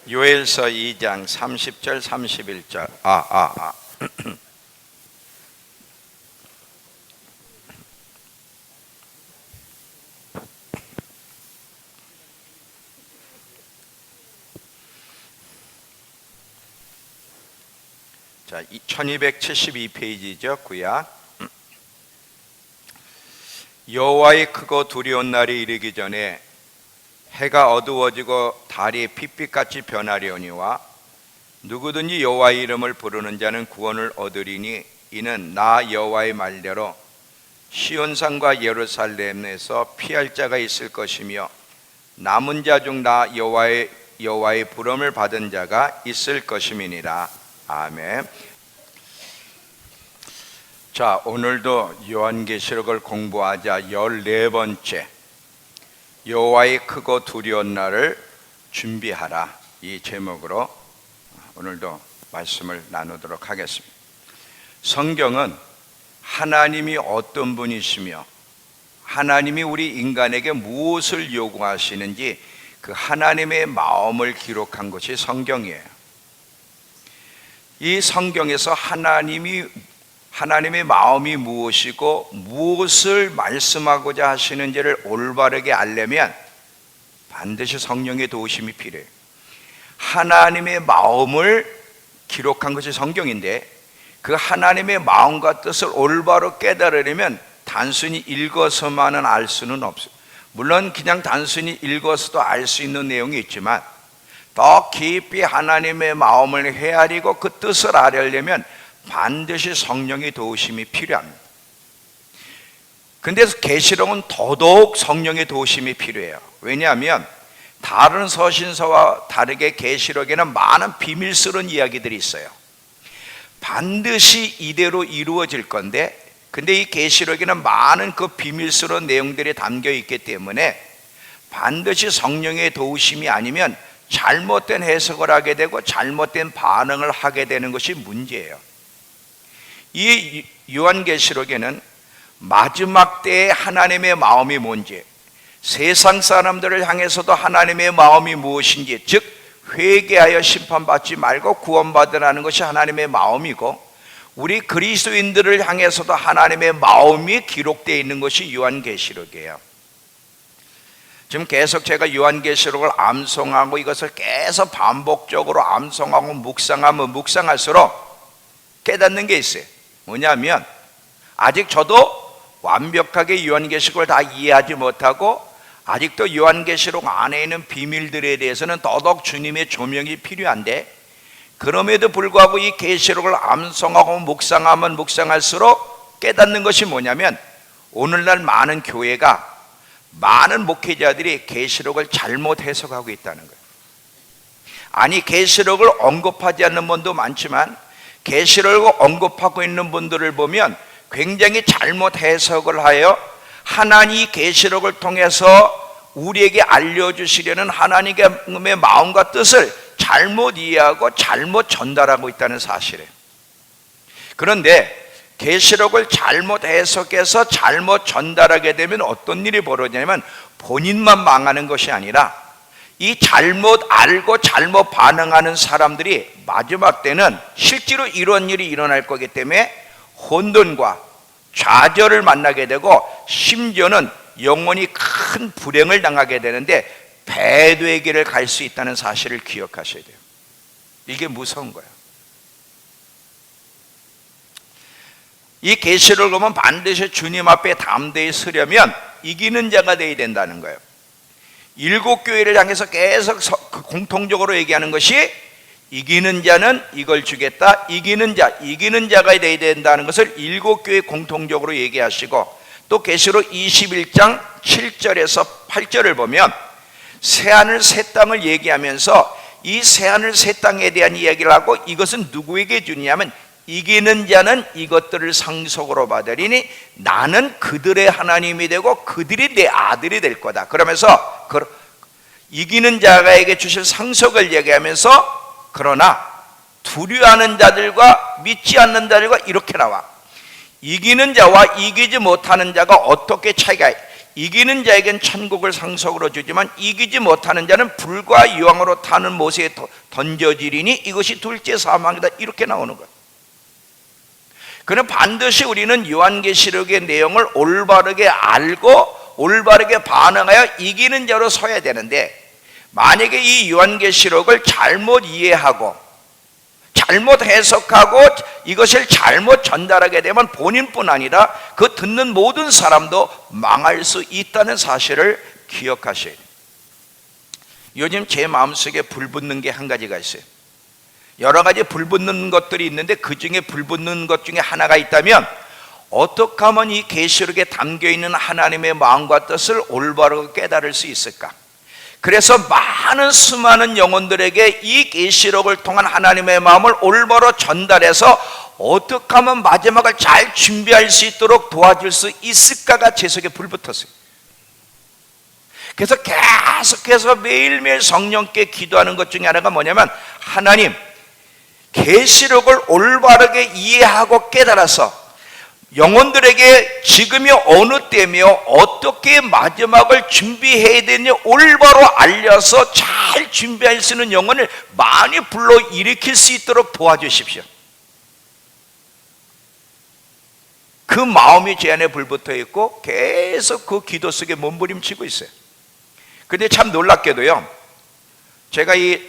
요엘서 2장 30절 31절 자, 1272페이지죠. 구약. 여호와의 크고 두려운 날이 이르기 전에 해가 어두워지고 달이 핏빛같이 변하려니와 누구든지 여호와의 이름을 부르는 자는 구원을 얻으리니 이는 나 여호와의 말대로 시온산과 예루살렘에서 피할 자가 있을 것이며 남은 자 중 나 여호와의 부름을 받은 자가 있을 것임이니라. 아멘. 자, 오늘도 요한계시록을 공부하자 14번째 여호와의 크고 두려운 날을 준비하라, 이 제목으로 오늘도 말씀을 나누도록 하겠습니다. 성경은 하나님이 어떤 분이시며 하나님이 우리 인간에게 무엇을 요구하시는지 그 하나님의 마음을 기록한 것이 성경이에요. 이 성경에서 하나님의 마음이 무엇이고 무엇을 말씀하고자 하시는지를 올바르게 알려면 반드시 성령의 도우심이 필요해요. 하나님의 마음을 기록한 것이 성경인데 그 하나님의 마음과 뜻을 올바로 깨달으려면 단순히 읽어서만은 알 수는 없어요. 물론 그냥 단순히 읽어서도 알 수 있는 내용이 있지만 더 깊이 하나님의 마음을 헤아리고 그 뜻을 알려면 반드시 성령의 도우심이 필요합니다. 근데 계시록은 더더욱 성령의 도우심이 필요해요. 왜냐하면 다른 서신서와 다르게 계시록에는 많은 비밀스러운 이야기들이 있어요. 반드시 이대로 이루어질 건데 근데 이 계시록에는 많은 그 비밀스러운 내용들이 담겨 있기 때문에 반드시 성령의 도우심이 아니면 잘못된 해석을 하게 되고 잘못된 반응을 하게 되는 것이 문제예요. 이 요한계시록에는 마지막 때의 하나님의 마음이 뭔지, 세상 사람들을 향해서도 하나님의 마음이 무엇인지, 즉 회개하여 심판받지 말고 구원받으라는 것이 하나님의 마음이고 우리 그리스도인들을 향해서도 하나님의 마음이 기록되어 있는 것이 요한계시록이에요. 지금 계속 제가 요한계시록을 암송하고 이것을 계속 반복적으로 암송하고 묵상하면 묵상할수록 깨닫는 게 있어요. 뭐냐면 아직 저도 완벽하게 요한계시록을 다 이해하지 못하고 아직도 요한계시록 안에 있는 비밀들에 대해서는 더더욱 주님의 조명이 필요한데 그럼에도 불구하고 이 계시록을 암송하고 묵상하면 묵상할수록 깨닫는 것이 뭐냐면 오늘날 많은 교회가 많은 목회자들이 계시록을 잘못 해석하고 있다는 거예요. 아니 계시록을 언급하지 않는 분도 많지만 계시록을 언급하고 있는 분들을 보면 굉장히 잘못 해석을 하여 하나님이 계시록을 통해서 우리에게 알려주시려는 하나님의 마음과 뜻을 잘못 이해하고 잘못 전달하고 있다는 사실이에요. 그런데 계시록을 잘못 해석해서 잘못 전달하게 되면 어떤 일이 벌어지냐면 본인만 망하는 것이 아니라 이 잘못 알고 잘못 반응하는 사람들이 마지막 때는 실제로 이런 일이 일어날 거기 때문에 혼돈과 좌절을 만나게 되고 심지어는 영원히 큰 불행을 당하게 되는데 배도의 길을 갈 수 있다는 사실을 기억하셔야 돼요. 이게 무서운 거예요. 이 계시록을 보면 반드시 주님 앞에 담대히 서려면 이기는 자가 되어야 된다는 거예요. 7교회를 향해서 계속 공통적으로 얘기하는 것이 이기는 자는 이걸 주겠다. 이기는 자가 되어야 된다는 것을 7교회 공통적으로 얘기하시고 또 계시록 21장 7절에서 8절을 보면 새하늘 새 땅을 얘기하면서 이 새하늘 새 땅에 대한 이야기를 하고 이것은 누구에게 주냐면 이기는 자는 이것들을 상속으로 받으리니 나는 그들의 하나님이 되고 그들이 내 아들이 될 거다. 그러면서 이기는 자에게 주실 상속을 얘기하면서 그러나 두려워하는 자들과 믿지 않는 자들과 이렇게 나와. 이기는 자와 이기지 못하는 자가 어떻게 차이가, 이기는 자에겐 천국을 상속으로 주지만 이기지 못하는 자는 불과 유황으로 타는 못에 던져지리니 이것이 둘째 사망이다. 이렇게 나오는 거예요. 그럼 반드시 우리는 요한계시록의 내용을 올바르게 알고 올바르게 반응하여 이기는 자로 서야 되는데, 만약에 이 요한계시록을 잘못 이해하고 잘못 해석하고 이것을 잘못 전달하게 되면 본인뿐 아니라 그 듣는 모든 사람도 망할 수 있다는 사실을 기억하셔야 돼요. 요즘 제 마음속에 불붙는 게 한 가지가 있어요. 여러 가지 불붙는 것들이 있는데 그 중에 불붙는 것 중에 하나가 있다면, 어떻게 하면 이 계시록에 담겨있는 하나님의 마음과 뜻을 올바르게 깨달을 수 있을까? 그래서 많은 수많은 영혼들에게 이 계시록을 통한 하나님의 마음을 올바로 전달해서 어떻게 하면 마지막을 잘 준비할 수 있도록 도와줄 수 있을까가 제 속에 불붙었어요. 그래서 계속해서 매일매일 성령께 기도하는 것 중에 하나가 뭐냐면, 하나님, 계시록을 올바르게 이해하고 깨달아서 영혼들에게 지금이 어느 때며 어떻게 마지막을 준비해야 되느냐 올바로 알려서 잘 준비할 수 있는 영혼을 많이 불러일으킬 수 있도록 도와주십시오. 그 마음이 제 안에 불붙어 있고 계속 그 기도 속에 몸부림치고 있어요. 근데 참 놀랍게도요, 제가 이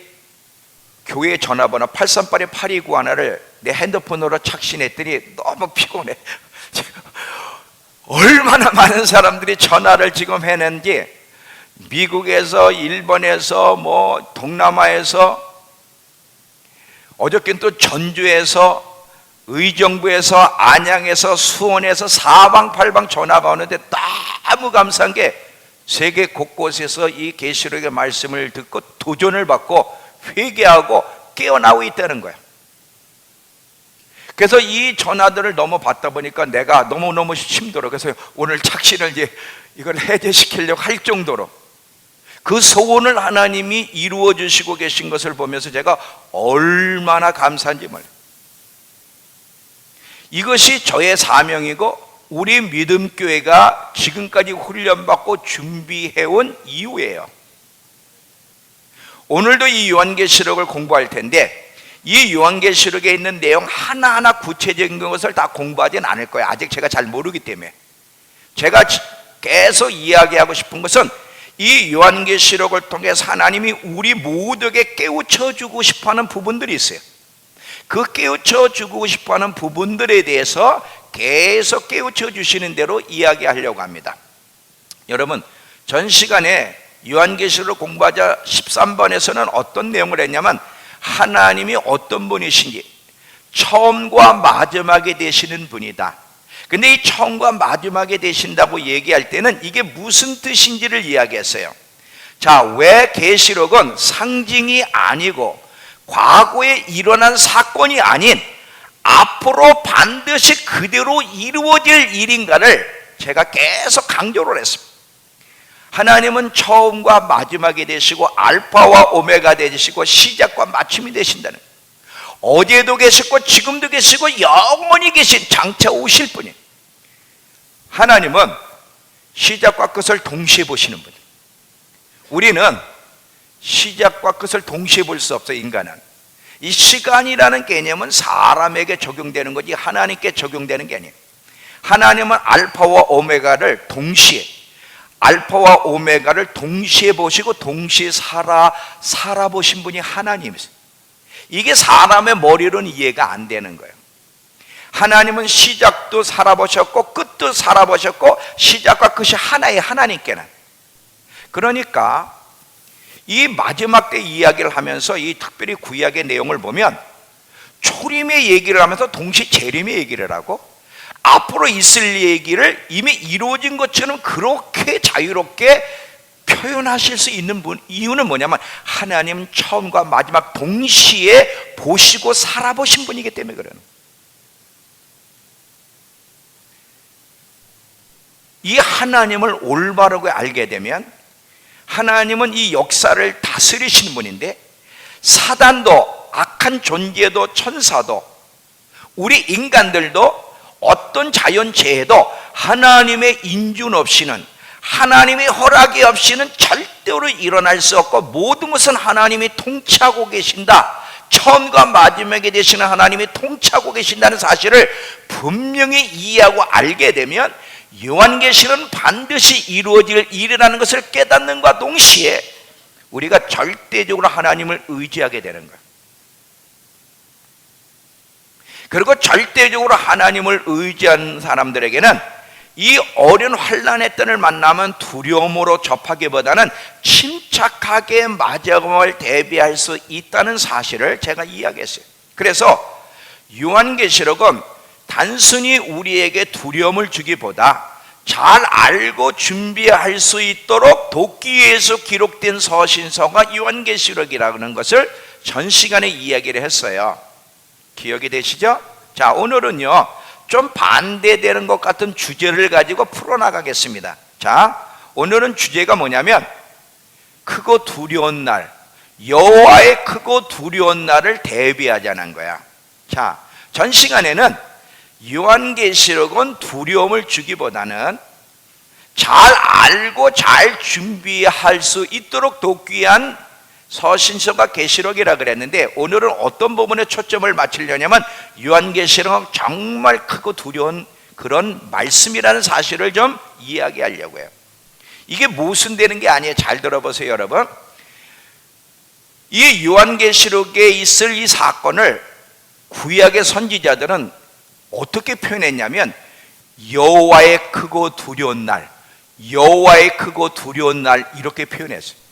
교회 전화번호 838-8291을 내 핸드폰으로 착신했더니 너무 피곤해. 얼마나 많은 사람들이 전화를 지금 해낸지, 미국에서, 일본에서, 뭐 동남아에서, 어저께는 또 전주에서, 의정부에서, 안양에서, 수원에서 사방팔방 전화가 오는데 너무 감사한 게, 세계 곳곳에서 이 계시록의 말씀을 듣고 도전을 받고 회개하고 깨어나고 있다는 거야. 그래서 이 전화들을 너무 받다 보니까 내가 너무너무 힘들어. 그래서 오늘 착신을 이제 이걸 해제시키려고 할 정도로 그 소원을 하나님이 이루어 주시고 계신 것을 보면서 제가 얼마나 감사한지 몰라요. 이것이 저의 사명이고 우리 믿음교회가 지금까지 훈련받고 준비해온 이유예요. 오늘도 이 요한계시록을 공부할 텐데, 이 요한계시록에 있는 내용 하나하나 구체적인 것을 다 공부하지는 않을 거예요. 아직 제가 잘 모르기 때문에. 제가 계속 이야기하고 싶은 것은 이 요한계시록을 통해서 하나님이 우리 모두에게 깨우쳐 주고 싶어하는 부분들이 있어요. 그 깨우쳐 주고 싶어하는 부분들에 대해서 계속 깨우쳐 주시는 대로 이야기하려고 합니다. 여러분, 전 시간에 요한계시록을 공부하자 13번에서는 어떤 내용을 했냐면, 하나님이 어떤 분이신지, 처음과 마지막에 되시는 분이다. 근데 이 처음과 마지막에 되신다고 얘기할 때는 이게 무슨 뜻인지를 이야기했어요. 자, 왜 계시록은 상징이 아니고 과거에 일어난 사건이 아닌 앞으로 반드시 그대로 이루어질 일인가를 제가 계속 강조를 했습니다. 하나님은 처음과 마지막이 되시고 알파와 오메가 되시고 시작과 마침이 되신다는, 어제도 계시고 지금도 계시고 영원히 계신 장차 오실 분이에요. 하나님은 시작과 끝을 동시에 보시는 분이에요. 우리는 시작과 끝을 동시에 볼 수 없어요. 인간은. 이 시간이라는 개념은 사람에게 적용되는 거지 하나님께 적용되는 게 아니에요. 하나님은 알파와 오메가를 동시에, 알파와 오메가를 동시에 보시고 동시에 살아보신 분이 하나님이세요. 이게 사람의 머리로는 이해가 안 되는 거예요. 하나님은 시작도 살아보셨고 끝도 살아보셨고 시작과 끝이 하나의 하나님께는. 그러니까 이 마지막 때 이야기를 하면서 이 특별히 구약의 내용을 보면 초림의 얘기를 하면서 동시에 재림의 얘기를 하고 앞으로 있을 얘기를 이미 이루어진 것처럼 그렇게 자유롭게 표현하실 수 있는 이유는 뭐냐면 하나님 처음과 마지막 동시에 보시고 살아보신 분이기 때문에 그래요. 이 하나님을 올바르게 알게 되면 하나님은 이 역사를 다스리시는 분인데, 사단도 악한 존재도 천사도 우리 인간들도 어떤 자연재해도 하나님의 인준 없이는, 하나님의 허락이 없이는 절대로 일어날 수 없고 모든 것은 하나님이 통치하고 계신다. 처음과 마지막에 되시는 하나님이 통치하고 계신다는 사실을 분명히 이해하고 알게 되면 요한계시는 반드시 이루어질 일이라는 것을 깨닫는과 동시에 우리가 절대적으로 하나님을 의지하게 되는 거예요. 그리고 절대적으로 하나님을 의지한 사람들에게는 이 어려운 환난의 때를 만나면 두려움으로 접하기보다는 침착하게 마지막을 대비할 수 있다는 사실을 제가 이야기했어요. 그래서 요한계시록은 단순히 우리에게 두려움을 주기보다 잘 알고 준비할 수 있도록 도끼에서 기록된 서신서가 요한계시록이라는 것을 전 시간에 이야기를 했어요. 기억이 되시죠? 자, 오늘은요 좀 반대되는 것 같은 주제를 가지고 풀어나가겠습니다. 자, 오늘은 주제가 뭐냐면 크고 두려운 날, 여호와의 크고 두려운 날을 대비하자는 거야. 자, 전 시간에는 요한계시록은 두려움을 주기보다는 잘 알고 잘 준비할 수 있도록 돕기위한 서신서가 계시록이라 그랬는데, 오늘은 어떤 부분에 초점을 맞추려냐면 요한계시록은 정말 크고 두려운 그런 말씀이라는 사실을 좀 이야기하려고 해요. 이게 모순되는 게 아니에요. 잘 들어보세요, 여러분. 이 요한계시록에 있을 이 사건을 구약의 선지자들은 어떻게 표현했냐면 여호와의 크고 두려운 날, 여호와의 크고 두려운 날 이렇게 표현했어요.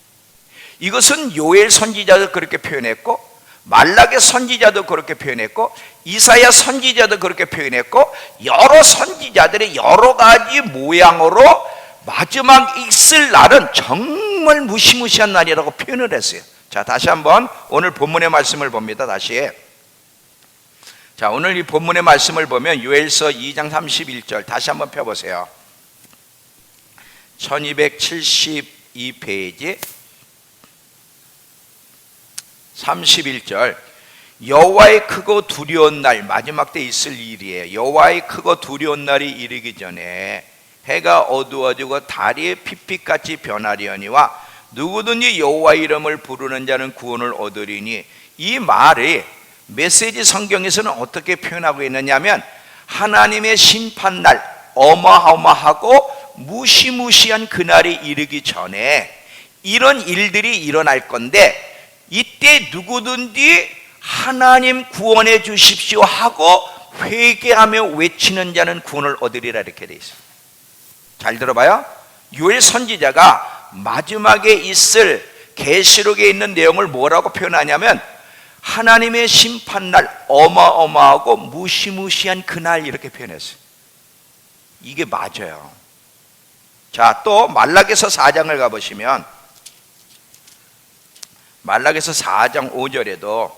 이것은 요엘 선지자도 그렇게 표현했고, 말라기 선지자도 그렇게 표현했고, 이사야 선지자도 그렇게 표현했고, 여러 선지자들이 여러 가지 모양으로 마지막 있을 날은 정말 무시무시한 날이라고 표현을 했어요. 자, 다시 한번 오늘 본문의 말씀을 봅니다. 다시. 자, 오늘 이 본문의 말씀을 보면 요엘서 2장 31절 다시 한번 펴보세요. 1272페이지 31절. 여호와의 크고 두려운 날, 마지막 때 있을 일이에요. 여호와의 크고 두려운 날이 이르기 전에 해가 어두워지고 달이 핏빛같이 변하려니와 누구든지 여호와 이름을 부르는 자는 구원을 얻으리니, 이 말이 메시지 성경에서는 어떻게 표현하고 있느냐면 하나님의 심판날, 어마어마하고 무시무시한 그날이 이르기 전에 이런 일들이 일어날 건데, 이때 누구든지 하나님 구원해 주십시오 하고 회개하며 외치는 자는 구원을 얻으리라 이렇게 돼 있어요. 잘 들어봐요. 요엘 선지자가 마지막에 있을 계시록에 있는 내용을 뭐라고 표현하냐면 하나님의 심판날, 어마어마하고 무시무시한 그날 이렇게 표현했어요. 이게 맞아요. 자, 또 말라기서 4장을 가보시면 말라기서 4장 5절에도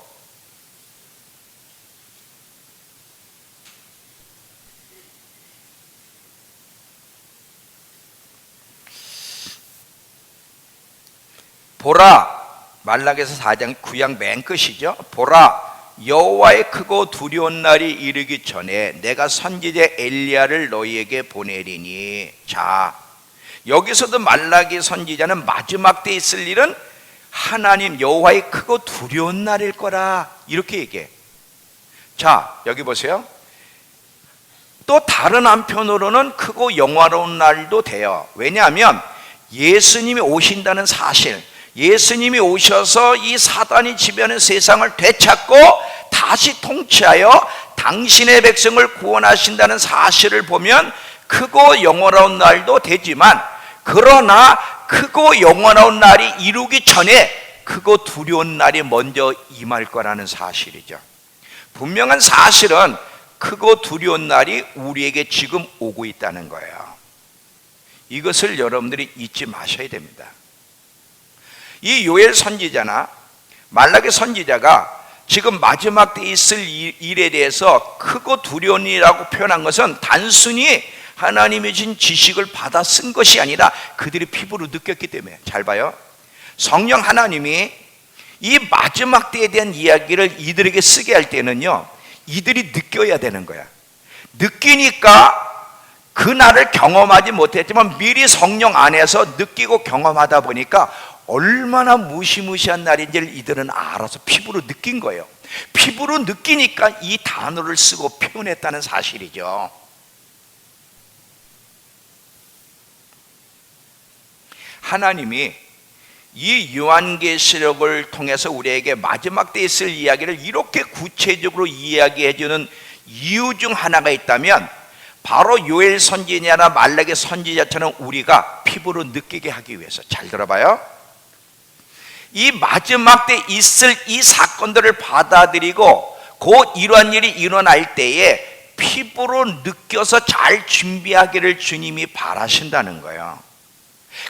보라, 말라기서 4장 구약 맨 끝이죠. 보라, 여호와의 크고 두려운 날이 이르기 전에 내가 선지자 엘리야를 너희에게 보내리니. 자, 여기서도 말라기 선지자는 마지막 때 있을 일은 하나님 여호와의 크고 두려운 날일 거라 이렇게 얘기해. 자, 여기 보세요. 또 다른 한편으로는 크고 영화로운 날도 돼요. 왜냐하면 예수님이 오신다는 사실, 예수님이 오셔서 이 사단이 지배하는 세상을 되찾고 다시 통치하여 당신의 백성을 구원하신다는 사실을 보면 크고 영원한 날도 되지만, 그러나 크고 영원한 날이 이루기 전에 크고 두려운 날이 먼저 임할 거라는 사실이죠. 분명한 사실은 크고 두려운 날이 우리에게 지금 오고 있다는 거예요. 이것을 여러분들이 잊지 마셔야 됩니다. 이 요엘 선지자나 말라기 선지자가 지금 마지막 때 있을 일에 대해서 크고 두려운 일이라고 표현한 것은 단순히 하나님이 준 지식을 받아 쓴 것이 아니라 그들이 피부로 느꼈기 때문에. 잘 봐요. 성령 하나님이 이 마지막 때에 대한 이야기를 이들에게 쓰게 할 때는요, 이들이 느껴야 되는 거야. 느끼니까 그날을 경험하지 못했지만 미리 성령 안에서 느끼고 경험하다 보니까 얼마나 무시무시한 날인지를 이들은 알아서 피부로 느낀 거예요. 피부로 느끼니까 이 단어를 쓰고 표현했다는 사실이죠. 하나님이 이 요한계시록을 통해서 우리에게 마지막 때에 있을 이야기를 이렇게 구체적으로 이야기해 주는 이유 중 하나가 있다면 바로 요엘 선지자나 말라기 선지자처럼 우리가 피부로 느끼게 하기 위해서. 잘 들어봐요. 이 마지막 때 있을 이 사건들을 받아들이고 곧 이러한 일이 일어날 때에 피부로 느껴서 잘 준비하기를 주님이 바라신다는 거예요.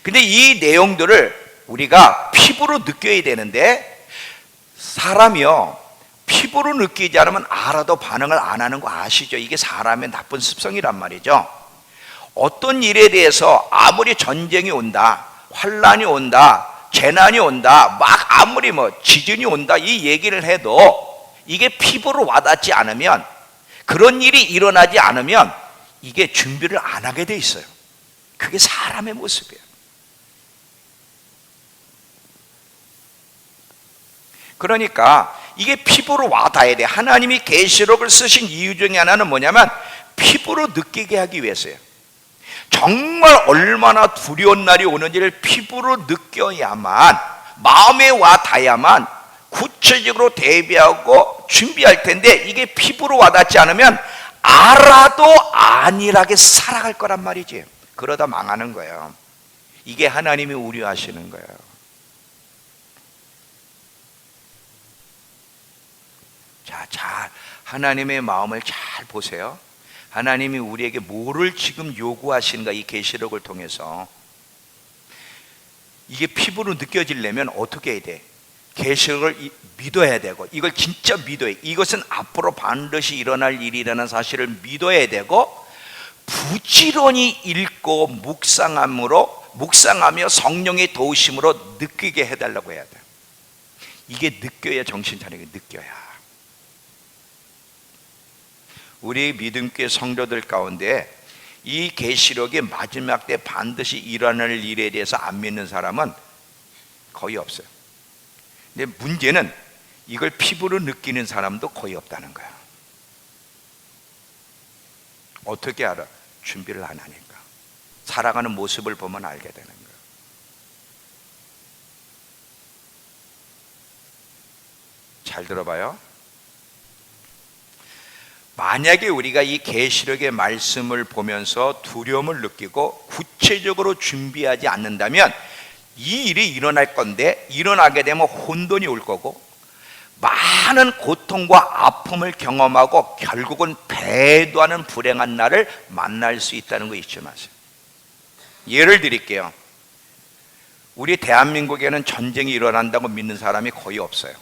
근데 이 내용들을 우리가 피부로 느껴야 되는데 사람이요 피부로 느끼지 않으면 알아도 반응을 안 하는 거 아시죠? 이게 사람의 나쁜 습성이란 말이죠. 어떤 일에 대해서 아무리 전쟁이 온다, 환란이 온다, 재난이 온다, 막 아무리 지진이 온다 이 얘기를 해도 이게 피부로 와닿지 않으면, 그런 일이 일어나지 않으면 이게 준비를 안 하게 돼 있어요. 그게 사람의 모습이에요. 그러니까 이게 피부로 와닿아야 돼. 하나님이 계시록을 쓰신 이유 중에 하나는 뭐냐면 피부로 느끼게 하기 위해서예요. 정말 얼마나 두려운 날이 오는지를 피부로 느껴야만, 마음에 와닿아야만 구체적으로 대비하고 준비할 텐데, 이게 피부로 와닿지 않으면 알아도 안일하게 살아갈 거란 말이지. 그러다 망하는 거예요. 이게 하나님이 우려하시는 거예요. 자, 하나님의 마음을 잘 보세요. 하나님이 우리에게 뭐를 지금 요구하시는가, 이 계시록을 통해서. 이게 피부로 느껴지려면 어떻게 해야 돼? 계시록을 믿어야 되고, 이걸 진짜 믿어야 돼. 이것은 앞으로 반드시 일어날 일이라는 사실을 믿어야 되고, 부지런히 읽고 묵상하며 성령의 도우심으로 느끼게 해달라고 해야 돼. 이게 느껴야 정신 차리게 느껴야. 우리 믿음교회 성도들 가운데 이 계시록의 마지막 때 반드시 일어날 일에 대해서 안 믿는 사람은 거의 없어요. 근데 문제는 이걸 피부로 느끼는 사람도 거의 없다는 거야. 어떻게 알아? 준비를 안 하니까. 살아가는 모습을 보면 알게 되는 거야. 잘 들어봐요. 만약에 우리가 이 계시록의 말씀을 보면서 두려움을 느끼고 구체적으로 준비하지 않는다면 이 일이 일어날 건데, 일어나게 되면 혼돈이 올 거고 많은 고통과 아픔을 경험하고 결국은 배도하는 불행한 날을 만날 수 있다는 거 잊지 마세요. 예를 드릴게요. 우리 대한민국에는 전쟁이 일어난다고 믿는 사람이 거의 없어요.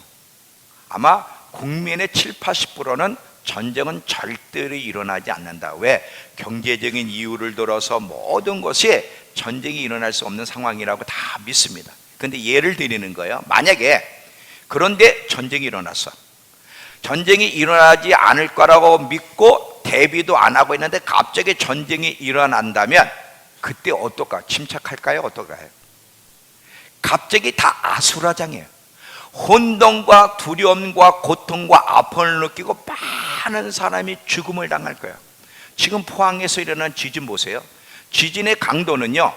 아마 국민의 7, 80%는 전쟁은 절대로 일어나지 않는다. 왜? 경제적인 이유를 들어서 모든 것이 전쟁이 일어날 수 없는 상황이라고 다 믿습니다. 그런데 예를 드리는 거예요. 만약에 그런데 전쟁이 일어났어. 전쟁이 일어나지 않을 거라고 믿고 대비도 안 하고 있는데 갑자기 전쟁이 일어난다면 그때 어떨까? 침착할까요? 어떨까요? 갑자기 다 아수라장이에요. 혼돈과 두려움과 고통과 아픔을 느끼고 많은 사람이 죽음을 당할 거예요. 지금 포항에서 일어난 지진 보세요. 지진의 강도는요,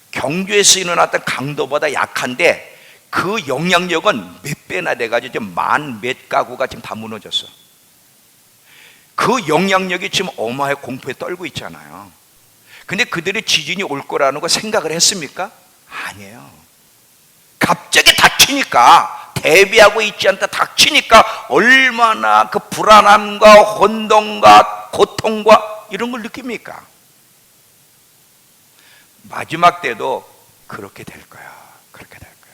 경주에서 일어났던 강도보다 약한데 그 영향력은 몇 배나 돼가지고 지금 만 몇 가구가 지금 다 무너졌어. 그 영향력이 지금 어마어마하게 공포에 떨고 있잖아요. 근데 그들이 지진이 올 거라는 거 생각을 했습니까? 아니에요. 갑자기 닥치니까, 대비하고 있지 않다 닥치니까 얼마나 그 불안함과 혼돈과 고통과 이런 걸 느낍니까? 마지막 때도 그렇게 될 거야. 그렇게 될 거야.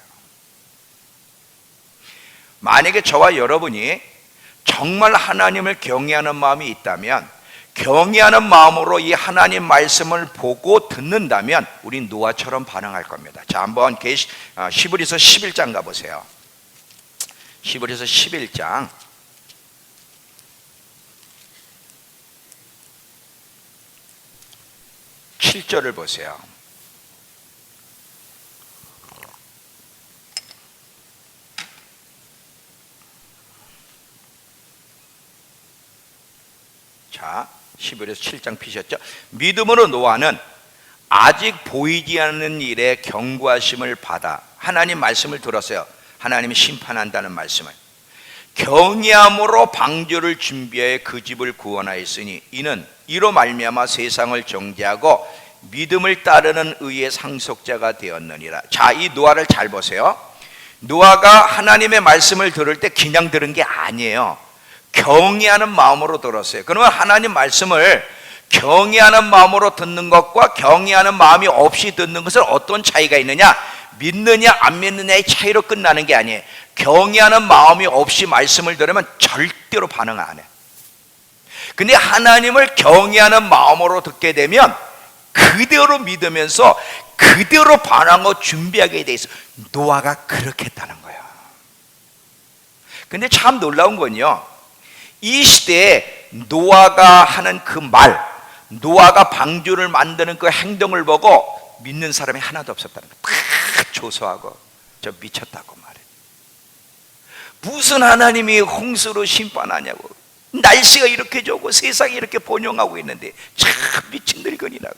만약에 저와 여러분이 정말 하나님을 경외하는 마음이 있다면, 경외하는 마음으로 이 하나님 말씀을 보고 듣는다면 우린 노아처럼 반응할 겁니다. 자, 한번 히브리서 11장 가보세요. 히브리서 11장 7절을 보세요. 자, 11에서 7장 피셨죠? 믿음으로 노아는 아직 보이지 않는 일에 경고하심을 받아 하나님 말씀을 들었어요. 하나님이 심판한다는 말씀을. 경외함으로 방주를 준비해 그 집을 구원하였으니 이는 이로 말미암아 세상을 정죄하고 믿음을 따르는 의의 상속자가 되었느니라. 자, 이 노아를 잘 보세요. 노아가 하나님의 말씀을 들을 때 그냥 들은 게 아니에요. 경외하는 마음으로 들었어요. 그러면 하나님 말씀을 경외하는 마음으로 듣는 것과 경외하는 마음이 없이 듣는 것은 어떤 차이가 있느냐? 믿느냐 안 믿느냐의 차이로 끝나는 게 아니에요. 경외하는 마음이 없이 말씀을 들으면 절대로 반응 안 해. 근데 하나님을 경외하는 마음으로 듣게 되면 그대로 믿으면서 그대로 반응하고 준비하게 돼 있어. 노아가 그렇게 했다는 거야. 근데 참 놀라운 건요, 이 시대에 노아가 하는 그 말, 노아가 방주를 만드는 그 행동을 보고 믿는 사람이 하나도 없었다는 거야. 다 조소하고 저 미쳤다고 말해. 무슨 하나님이 홍수로 심판하냐고, 날씨가 이렇게 좋고 세상이 이렇게 번영하고 있는데 참 미친 늙은이라고.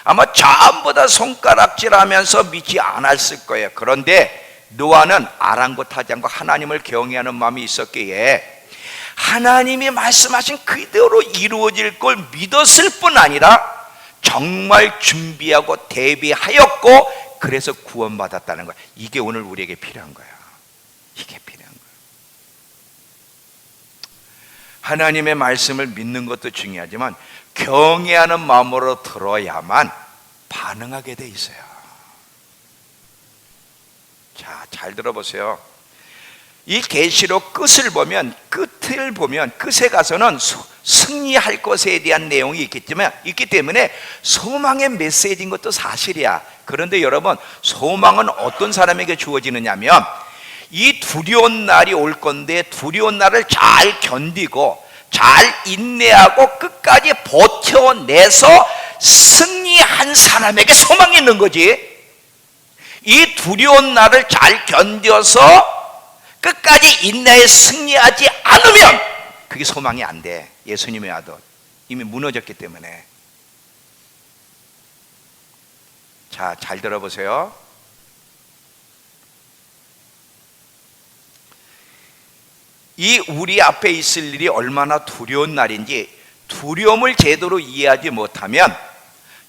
아마 전부 다 손가락질하면서 믿지 않았을 거예요. 그런데 노아는 아랑곳하지 않고 하나님을 경외하는 마음이 있었기에 하나님이 말씀하신 그대로 이루어질 걸 믿었을 뿐 아니라 정말 준비하고 대비하였고 그래서 구원받았다는 거야. 이게 오늘 우리에게 필요한 거야. 이게 필요한 거야. 하나님의 말씀을 믿는 것도 중요하지만 경외하는 마음으로 들어야만 반응하게 돼 있어요. 자, 잘 들어보세요. 이 계시록 끝을 보면 끝에 가서는 승리할 것에 대한 내용이 있기 때문에 소망의 메시지인 것도 사실이야. 그런데 여러분, 소망은 어떤 사람에게 주어지느냐면 이 두려운 날이 올 건데 두려운 날을 잘 견디고 잘 인내하고 끝까지 버텨내서 승리한 사람에게 소망이 있는 거지. 이 두려운 날을 잘 견뎌서 끝까지 인내에 승리하지 않으면 그게 소망이 안 돼. 예수님의 아들 이미 무너졌기 때문에. 자, 잘 들어보세요. 이 우리 앞에 있을 일이 얼마나 두려운 날인지 두려움을 제대로 이해하지 못하면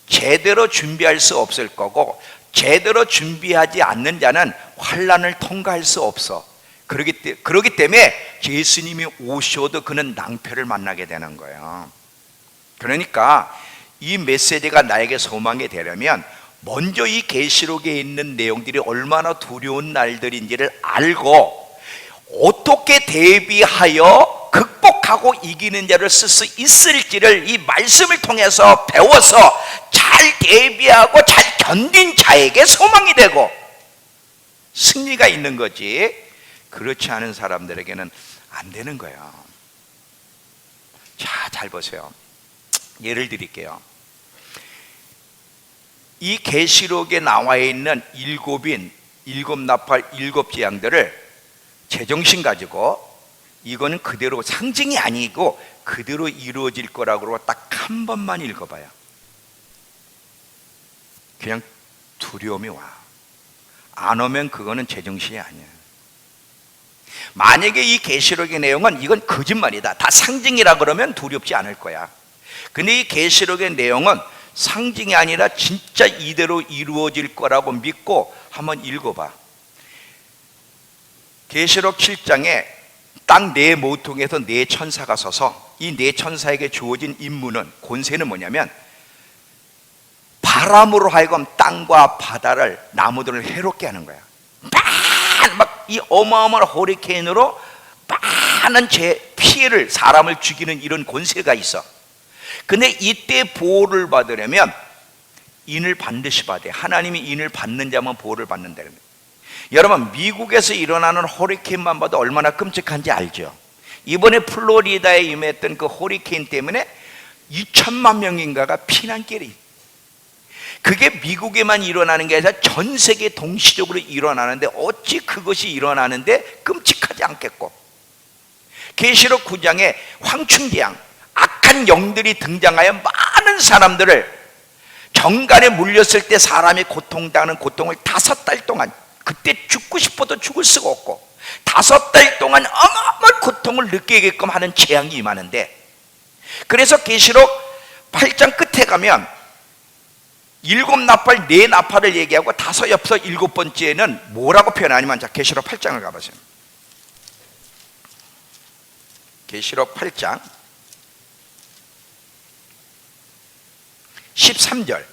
제대로 준비할 수 없을 거고, 제대로 준비하지 않는 자는 환난을 통과할 수 없어. 그렇기 때문에 예수님이 오셔도 그는 낭패를 만나게 되는 거예요. 그러니까 이 메시지가 나에게 소망이 되려면 먼저 이 계시록에 있는 내용들이 얼마나 두려운 날들인지를 알고 어떻게 대비하여 극복하고 이기는 자를 쓸 수 있을지를 이 말씀을 통해서 배워서 잘 대비하고 잘 견딘 자에게 소망이 되고 승리가 있는 거지, 그렇지 않은 사람들에게는 안 되는 거예요. 자, 잘 보세요. 예를 드릴게요. 이 계시록에 나와 있는 일곱 나팔, 일곱 재앙들을 제정신 가지고 이거는 그대로 상징이 아니고 그대로 이루어질 거라고 딱 한 번만 읽어봐요. 그냥 두려움이 와. 안 오면 그거는 제정신이 아니야. 만약에 이 계시록의 내용은 이건 거짓말이다, 다 상징이라 그러면 두렵지 않을 거야. 근데 이 계시록의 내용은 상징이 아니라 진짜 이대로 이루어질 거라고 믿고 한번 읽어봐. 계시록 7장에 땅 네 모퉁이에서 네 천사가 서서 이 네 천사에게 주어진 임무는, 권세는 뭐냐면 바람으로 하여금 땅과 바다를, 나무들을 해롭게 하는 거야. 막 이 어마어마한 허리케인으로 많은 피해를, 사람을 죽이는 이런 권세가 있어. 근데 이때 보호를 받으려면 인을 반드시 받아야 돼. 하나님이 인을 받는 자만 보호를 받는다는 거예요. 여러분, 미국에서 일어나는 허리케인만 봐도 얼마나 끔찍한지 알죠? 이번에 플로리다에 임했던 그 허리케인 때문에 2천만 명인가가 피난길이 그게 미국에만 일어나는 게 아니라 전 세계 동시적으로 일어나는데 어찌 그것이 일어나는데 끔찍하지 않겠고, 계시록 9장에 황충재앙, 악한 영들이 등장하여 많은 사람들을, 정갈에 물렸을 때 사람이 고통당하는 고통을 5달 동안, 그때 죽고 싶어도 죽을 수가 없고 5달 동안 어마어마한 고통을 느끼게끔 하는 재앙이 임하는데, 그래서 계시록 8장 끝에 가면 7나팔, 4나팔을 얘기하고 5 옆서 7번째는 뭐라고 표현하냐면, 자, 계시록 8장을 가보세요. 계시록 8장 13절,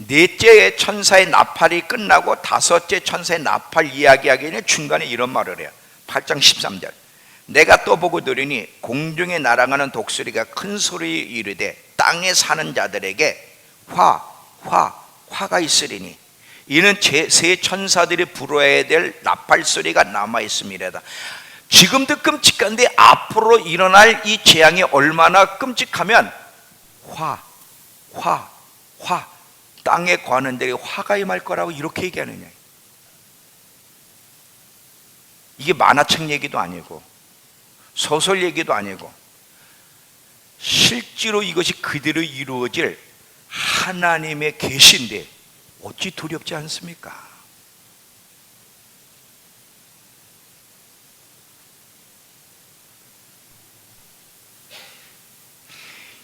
넷째 천사의 나팔이 끝나고 5째 천사의 나팔 이야기하기에는 중간에 이런 말을 해요. 8장 13절, 내가 또 보고 들으니 공중에 날아가는 독수리가 큰 소리 이르되 땅에 사는 자들에게 화가 있으리니 이는 세 천사들이 불어야 될 나팔 소리가 남아 있음이래다. 지금도 끔찍한데 앞으로 일어날 이 재앙이 얼마나 끔찍하면 화 땅에 거하는 데에 화가 임할 거라고 이렇게 얘기하느냐. 이게 만화책 얘기도 아니고 소설 얘기도 아니고 실제로 이것이 그대로 이루어질 하나님의 계시인데 어찌 두렵지 않습니까?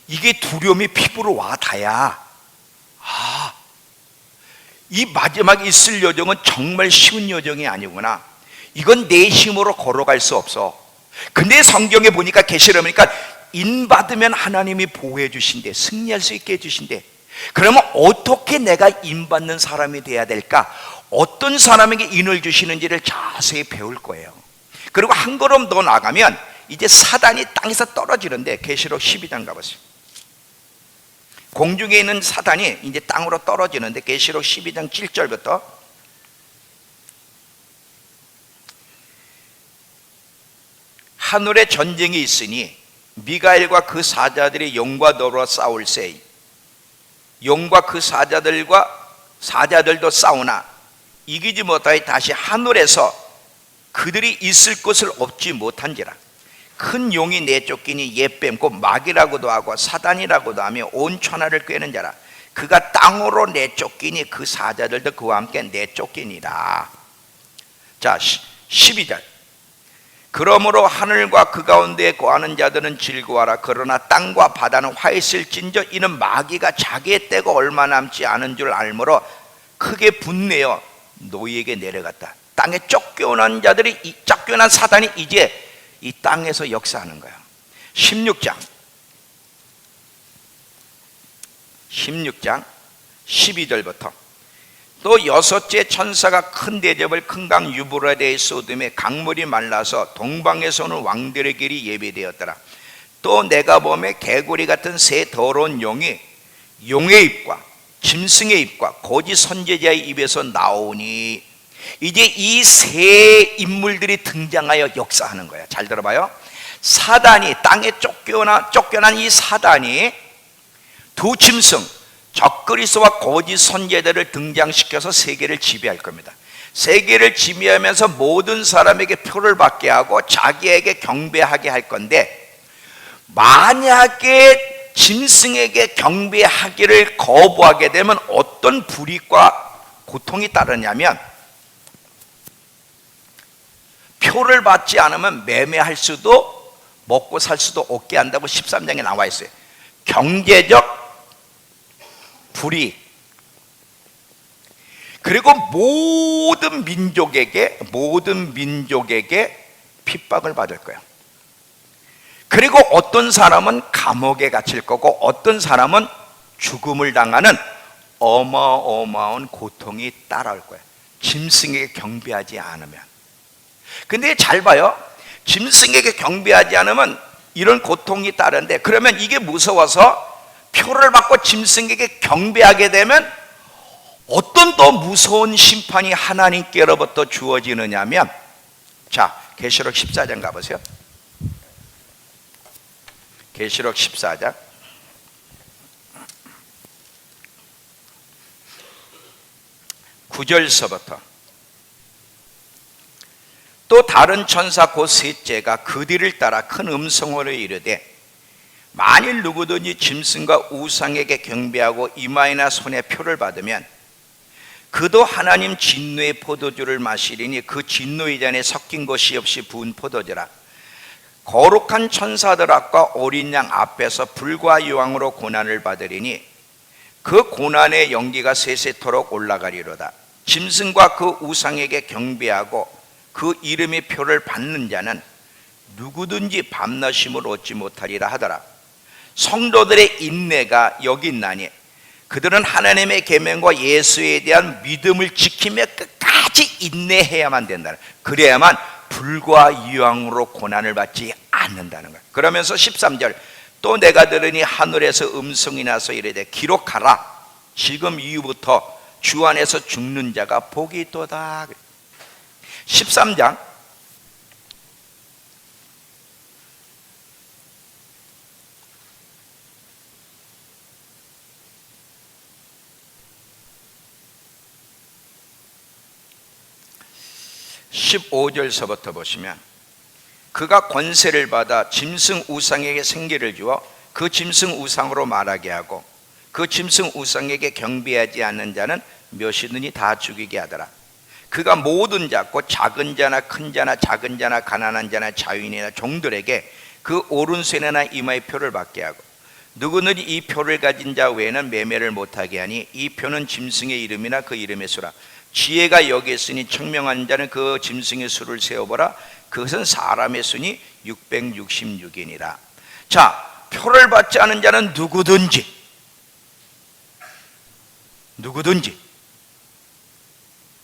이게 두려움이 피부로 와 닿아야, 이 마지막에 있을 여정은 정말 쉬운 여정이 아니구나, 이건 내 힘으로 걸어갈 수 없어. 근데 성경에 보니까, 계시를 보니까 인받으면 하나님이 보호해 주신대, 승리할 수 있게 해주신대. 그러면 어떻게 내가 인받는 사람이 돼야 될까? 어떤 사람에게 인을 주시는지를 자세히 배울 거예요. 그리고 한 걸음 더 나가면 이제 사단이 땅에서 떨어지는데, 계시록 12장 가보세요. 공중에 있는 사단이 이제 땅으로 떨어지는데, 계시록 12장 7절부터 하늘에 전쟁이 있으니 미가엘과 그 사자들이 용과 더불어 싸울세. 용과 그 사자들도 싸우나 이기지 못하여 다시 하늘에서 그들이 있을 곳을 얻지 못한지라. 큰 용이 내쫓기니 옛뱀 곧 마귀라고도 하고 사단이라고도 하며 온 천하를 꿰는 자라. 그가 땅으로 내쫓기니 그 사자들도 그와 함께 내쫓기니라. 자, 12절, 그러므로 하늘과 그 가운데에 거하는 자들은 즐거워하라. 그러나 땅과 바다는 화했을진저 이는 마귀가 자기의 때가 얼마 남지 않은 줄 알므로 크게 분내어 노예에게 내려갔다. 땅에 쫓겨난 자들이, 쫓겨난 사단이 이제 이 땅에서 역사하는 거야. 16장 12절부터 또 6째 천사가 큰 대접을 큰 강 유브라데에 쏟음에 강물이 말라서 동방에서 오는 왕들의 길이 예비되었더라. 또 내가 보매 개구리 같은 새 더러운 용이 용의 입과 짐승의 입과 거짓 선지자의 입에서 나오니, 이제 이 세 인물들이 등장하여 역사하는 거야. 잘 들어봐요. 사단이, 땅에 쫓겨난 이 사단이 두 짐승 적그리스도와 거짓 선지자들을 등장시켜서 세계를 지배할 겁니다. 세계를 지배하면서 모든 사람에게 표를 받게 하고 자기에게 경배하게 할 건데, 만약에 짐승에게 경배하기를 거부하게 되면 어떤 불이익과 고통이 따르냐면, 표를 받지 않으면 매매할 수도 먹고 살 수도 없게 한다고 13장에 나와 있어요. 경제적 불이익. 그리고 모든 민족에게 핍박을 받을 거예요. 그리고 어떤 사람은 감옥에 갇힐 거고 어떤 사람은 죽음을 당하는 어마어마한 고통이 따라올 거예요. 짐승에게 경배하지 않으면. 근데 잘 봐요. 짐승에게 경배하지 않으면 이런 고통이 따르는데, 그러면 이게 무서워서 표를 받고 짐승에게 경배하게 되면 어떤 더 무서운 심판이 하나님께로부터 주어지느냐면, 자, 계시록 14장 가보세요. 계시록 14장 9절서부터 또 다른 천사 곧 셋째가 그 뒤를 따라 큰 음성으로 이르되 만일 누구든지 짐승과 우상에게 경배하고 이마에나 손에 표를 받으면 그도 하나님 진노의 포도주를 마시리니 그 진노의 잔에 섞인 것이 없이 부은 포도주라. 거룩한 천사들 앞과 어린 양 앞에서 불과 유황으로 고난을 받으리니 그 고난의 연기가 세세토록 올라가리로다. 짐승과 그 우상에게 경배하고 그 이름의 표를 받는 자는 누구든지 밤낮임을 얻지 못하리라 하더라. 성도들의 인내가 여기 있나니 그들은 하나님의 계명과 예수에 대한 믿음을 지키며 끝까지 인내해야만 된다. 그래야만 불과 유황으로 고난을 받지 않는다는 거예요. 그러면서 13절 또 내가 들으니 하늘에서 음성이 나서 이르되 기록하라. 지금 이후부터 주 안에서 죽는 자가 복이 있도다. 13장 15절서부터 보시면 그가 권세를 받아 짐승 우상에게 생기를 주어 그 짐승 우상으로 말하게 하고 그 짐승 우상에게 경배하지 않는 자는 멸시든지 다 죽이게 하더라. 그가 모든 자 곧 작은 자나 큰 자나 작은 자나 가난한 자나 자유인이나 종들에게 그 오른손이나 이마의 표를 받게 하고 누구든지 이 표를 가진 자 외에는 매매를 못하게 하니 이 표는 짐승의 이름이나 그 이름의 수라. 지혜가 여기 있으니 청명한 자는 그 짐승의 수를 세어보라. 그것은 사람의 수니 666이니라. 자, 표를 받지 않은 자는 누구든지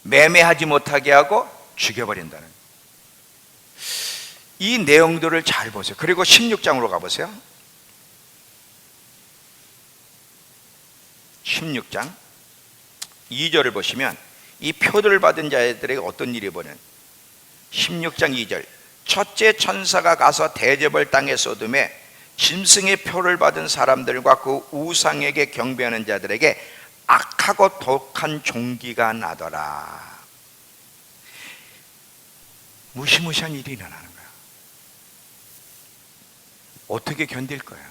매매하지 못하게 하고 죽여버린다는, 이 내용들을 잘 보세요. 그리고 16장으로 가보세요. 16장 2절을 보시면 이 표들을 받은 자들에게 어떤 일이 벌어진 16장 2절 첫째 천사가 가서 대접을 땅에 쏟음에 짐승의 표를 받은 사람들과 그 우상에게 경배하는 자들에게 악하고 독한 종기가 나더라. 무시무시한 일이 일어나는 거야. 어떻게 견딜 거야?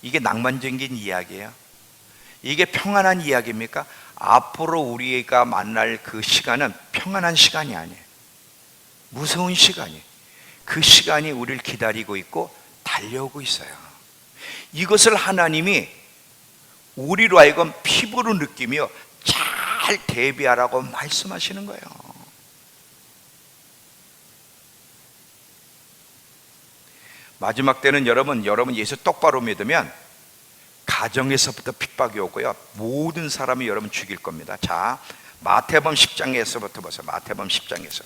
이게 낭만적인 이야기예요? 이게 평안한 이야기입니까? 앞으로 우리가 만날 그 시간은 평안한 시간이 아니에요. 무서운 시간이에요. 그 시간이 우리를 기다리고 있고 달려오고 있어요. 이것을 하나님이 우리로 하여금 피부로 느끼며 잘 대비하라고 말씀하시는 거예요. 마지막 때는 여러분 예수 똑바로 믿으면 가정에서부터 핍박이 오고요, 모든 사람이 여러분 죽일 겁니다. 자, 마태복음 10장에서부터 보세요. 마태복음 10장에서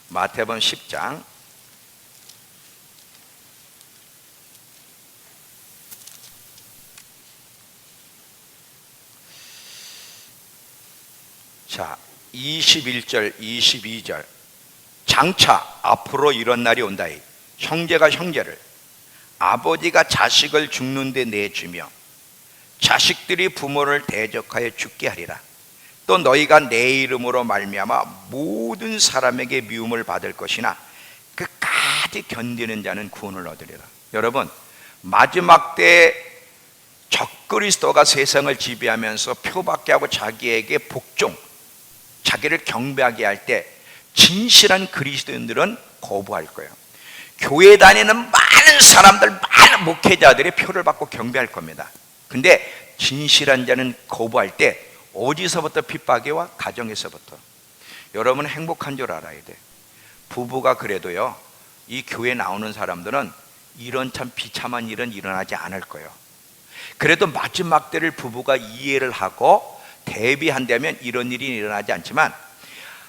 마태복음 10장 자 21절 22절 장차 앞으로 이런 날이 온다. 형제가 형제를, 아버지가 자식을 죽는데 내주며 자식들이 부모를 대적하여 죽게 하리라. 또 너희가 내 이름으로 말미암아 모든 사람에게 미움을 받을 것이나 끝까지 견디는 자는 구원을 얻으리라. 여러분, 마지막 때 적그리스도가 세상을 지배하면서 표받게 하고 자기에게 복종, 자기를 경배하게 할 때 진실한 그리스도인들은 거부할 거예요. 교회 다니는 많은 사람들, 많은 목회자들이 표를 받고 경배할 겁니다. 근데 진실한 자는 거부할 때 어디서부터 핍박이 와? 가정에서부터. 여러분 행복한 줄 알아야 돼. 부부가 그래도요, 이 교회 나오는 사람들은 이런 참 비참한 일은 일어나지 않을 거예요. 그래도 마지막 때를 부부가 이해를 하고 대비한다면 이런 일이 일어나지 않지만,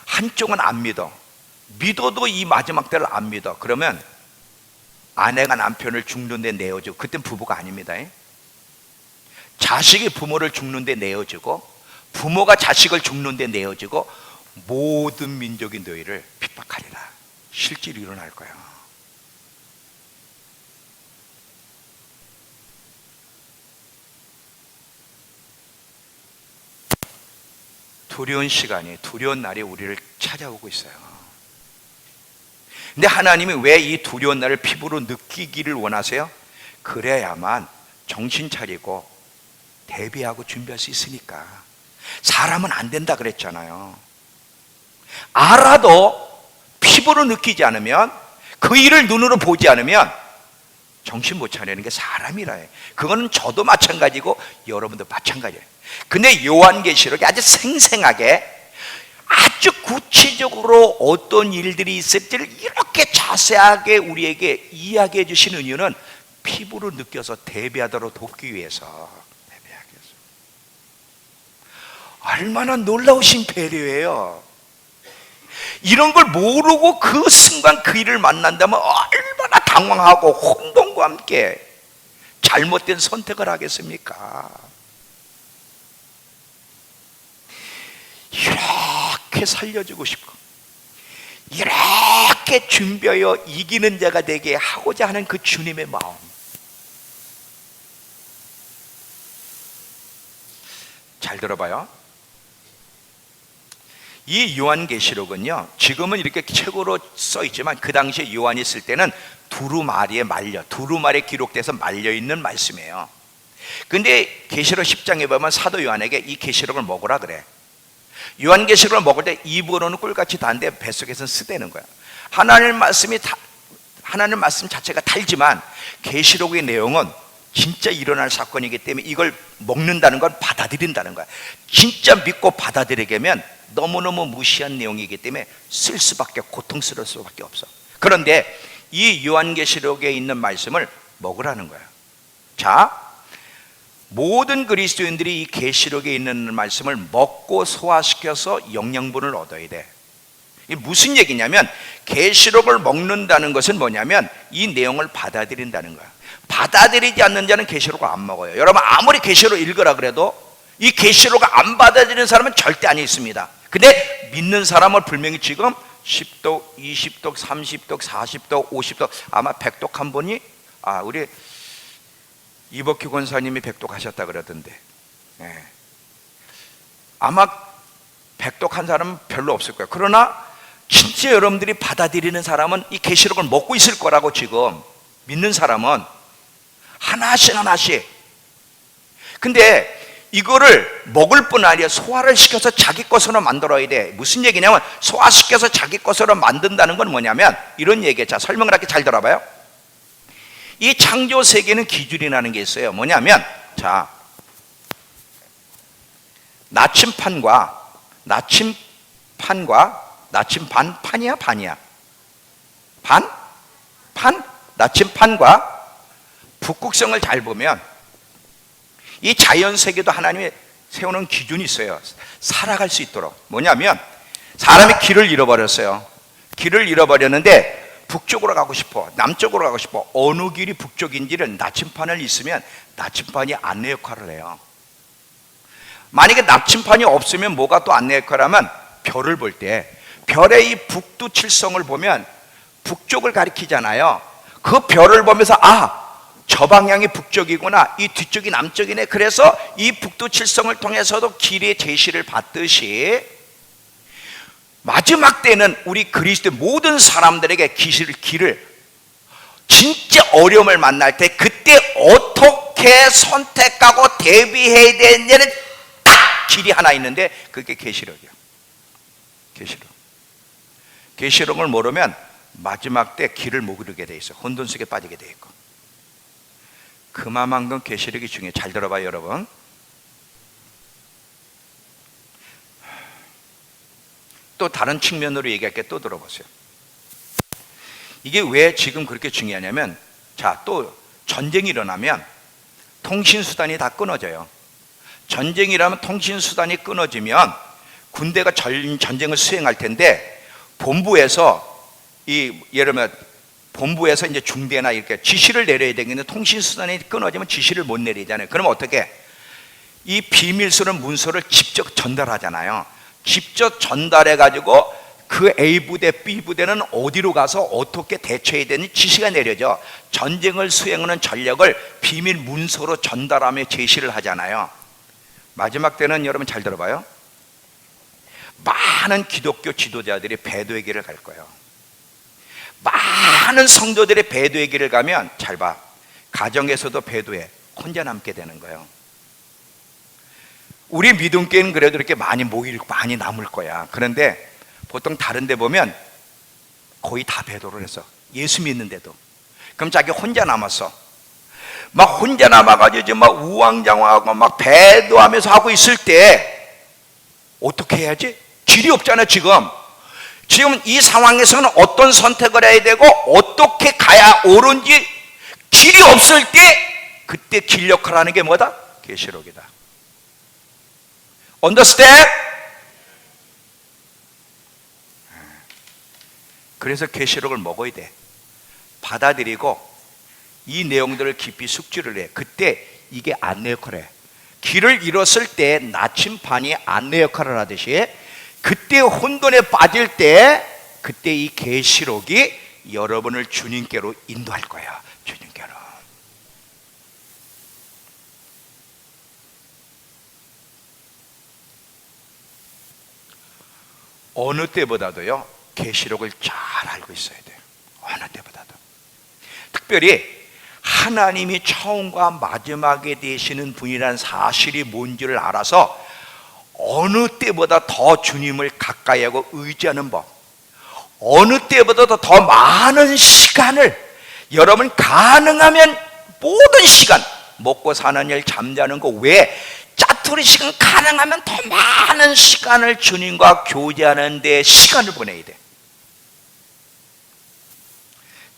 한쪽은 안 믿어도 이 마지막 때를 안 믿어. 그러면 아내가 남편을 죽는데 내어주고, 그땐 부부가 아닙니다. 자식이 부모를 죽는데 내어주고, 부모가 자식을 죽는데 내어주고, 모든 민족이 너희를 핍박하리라. 실제로 일어날 거야. 두려운 시간이, 두려운 날이 우리를 찾아오고 있어요. 근데 하나님이 왜 이 두려운 날을 피부로 느끼기를 원하세요? 그래야만 정신 차리고 대비하고 준비할 수 있으니까. 사람은 안 된다 그랬잖아요. 알아도 피부로 느끼지 않으면, 그 일을 눈으로 보지 않으면 정신 못 차리는 게 사람이라 해. 그거는 저도 마찬가지고 여러분도 마찬가지예요. 근데 요한계시록이 아주 생생하게, 아주 구체적으로 어떤 일들이 있을지를 이렇게 자세하게 우리에게 이야기해 주신 이유는 피부로 느껴서 대비하도록 돕기 위해서. 대비하기 위해서. 얼마나 놀라우신 배려예요. 이런 걸 모르고 그 순간 그 일을 만난다면 얼마나 당황하고 혼돈과 함께 잘못된 선택을 하겠습니까? 이렇게 살려주고 싶고, 이렇게 준비하여 이기는 자가 되게 하고자 하는 그 주님의 마음. 잘 들어봐요. 이 요한계시록은요, 지금은 이렇게 책으로 써 있지만 그 당시에 요한이 쓸 때는 두루마리에 기록돼서 말려있는 말씀이에요. 근데 계시록 10장에 보면 사도 요한에게 이 계시록을 먹으라 그래. 요한계시록을 먹을 때 입으로는 꿀같이 단데 뱃속에서는 쓰대는 거야. 하나님 말씀 자체가 달지만 계시록의 내용은 진짜 일어날 사건이기 때문에 이걸 먹는다는 건 받아들인다는 거야. 진짜 믿고 받아들이려면 너무너무 무시한 내용이기 때문에 쓸 수밖에, 고통스러울 수밖에 없어. 그런데 이 요한계시록에 있는 말씀을 먹으라는 거야. 자, 모든 그리스도인들이 이 계시록에 있는 말씀을 먹고 소화시켜서 영양분을 얻어야 돼. 이게 무슨 얘기냐면, 계시록을 먹는다는 것은 뭐냐면 이 내용을 받아들인다는 거야. 받아들이지 않는 자는 계시록을 안 먹어요. 여러분, 아무리 계시록 읽으라 그래도 이 계시록을 안 받아들이는 사람은 절대 안 있습니다. 근데 믿는 사람은 분명히 지금 10독, 20독, 30독, 40독, 50독, 아마 100독 한 분이, 우리 이복희 권사님이 100독 하셨다 그러던데, 네. 아마 100독 한 사람은 별로 없을 거예요. 그러나 진짜 여러분들이 받아들이는 사람은 이 계시록을 먹고 있을 거라고, 지금 믿는 사람은 하나씩. 근데 이거를 먹을 뿐 아니라 소화를 시켜서 자기 것으로 만들어야 돼. 무슨 얘기냐면, 소화시켜서 자기 것으로 만든다는 건 뭐냐면 이런 얘기예요. 자, 설명을 할게. 잘 들어봐요. 이 창조 세계는 기준이라는 게 있어요. 뭐냐면, 자, 나침반이야? 나침반과 북극성을 잘 보면 이 자연 세계도 하나님이 세우는 기준이 있어요. 살아갈 수 있도록. 뭐냐면, 사람이 길을 잃어버렸어요. 길을 잃어버렸는데 북쪽으로 가고 싶어, 남쪽으로 가고 싶어. 어느 길이 북쪽인지를 나침반을 있으면 나침반이 안내 역할을 해요. 만약에 나침반이 없으면 뭐가 또 안내 역할을 하면, 별을 볼 때 별의 이 북두칠성을 보면 북쪽을 가리키잖아요. 그 별을 보면서 저 방향이 북쪽이구나, 이 뒤쪽이 남쪽이네. 그래서 이 북두칠성을 통해서도 길의 제시를 받듯이 마지막 때는 우리 그리스도의 모든 사람들에게 길을 진짜 어려움을 만날 때, 그때 어떻게 선택하고 대비해야 되느냐는 딱 길이 하나 있는데, 그게 계시록이야. 계시록을 모르면 마지막 때 길을 모르게 돼 있어. 혼돈 속에 빠지게 돼 있고. 그만큼 계시록이 중요해. 잘 들어봐요, 여러분. 또 다른 측면으로 얘기할게. 또 들어보세요. 이게 왜 지금 그렇게 중요하냐면, 자, 또 전쟁이 일어나면 통신수단이 다 끊어져요. 전쟁이라면 통신수단이 끊어지면 군대가 전쟁을 수행할 텐데, 본부에서 예를 들면 본부에서 이제 중대나 이렇게 지시를 내려야 되겠는데, 통신수단이 끊어지면 지시를 못 내리잖아요. 그러면 어떻게? 이 비밀스러운 문서를 직접 전달하잖아요. 직접 전달해 가지고 그 A 부대, B 부대는 어디로 가서 어떻게 대처해야 되는지 지시가 내려져. 전쟁을 수행하는 전력을 비밀 문서로 전달하며 제시를 하잖아요. 마지막 때는, 여러분 잘 들어봐요, 많은 기독교 지도자들이 배도의 길을 갈 거예요. 많은 성도들이 배도의 길을 가면 잘 봐, 가정에서도 배도해, 혼자 남게 되는 거예요. 우리 믿음교회는 그래도 이렇게 많이 남을 거야. 그런데 보통 다른 데 보면 거의 다 배도를 했어. 예수 믿는데도. 그럼 자기 혼자 남았어. 막 혼자 남아가지고 막 우왕좌왕하고 막 배도하면서 하고 있을 때 어떻게 해야지? 길이 없잖아. 지금 이 상황에서는 어떤 선택을 해야 되고 어떻게 가야 옳은지 길이 없을 때, 그때 길 역할을 하는 게 뭐다? 계시록이다. Understand? 그래서 계시록을 먹어야 돼. 받아들이고 이 내용들을 깊이 숙지를 해. 그때 이게 안내 역할을 해. 길을 잃었을 때 나침반이 안내 역할을 하듯이, 그때 혼돈에 빠질 때 그때 이 계시록이 여러분을 주님께로 인도할 거야. 주님께로. 어느 때보다도요, 계시록을 잘 알고 있어야 돼요. 어느 때보다도. 특별히 하나님이 처음과 마지막에 되시는 분이라는 사실이 뭔지를 알아서 어느 때보다 더 주님을 가까이 하고 의지하는 법, 어느 때보다도 더 많은 시간을, 여러분 가능하면 모든 시간, 먹고 사는 일, 잠자는 거 외에 짜투리 시간, 가능하면 더 많은 시간을 주님과 교제하는 데 시간을 보내야 돼.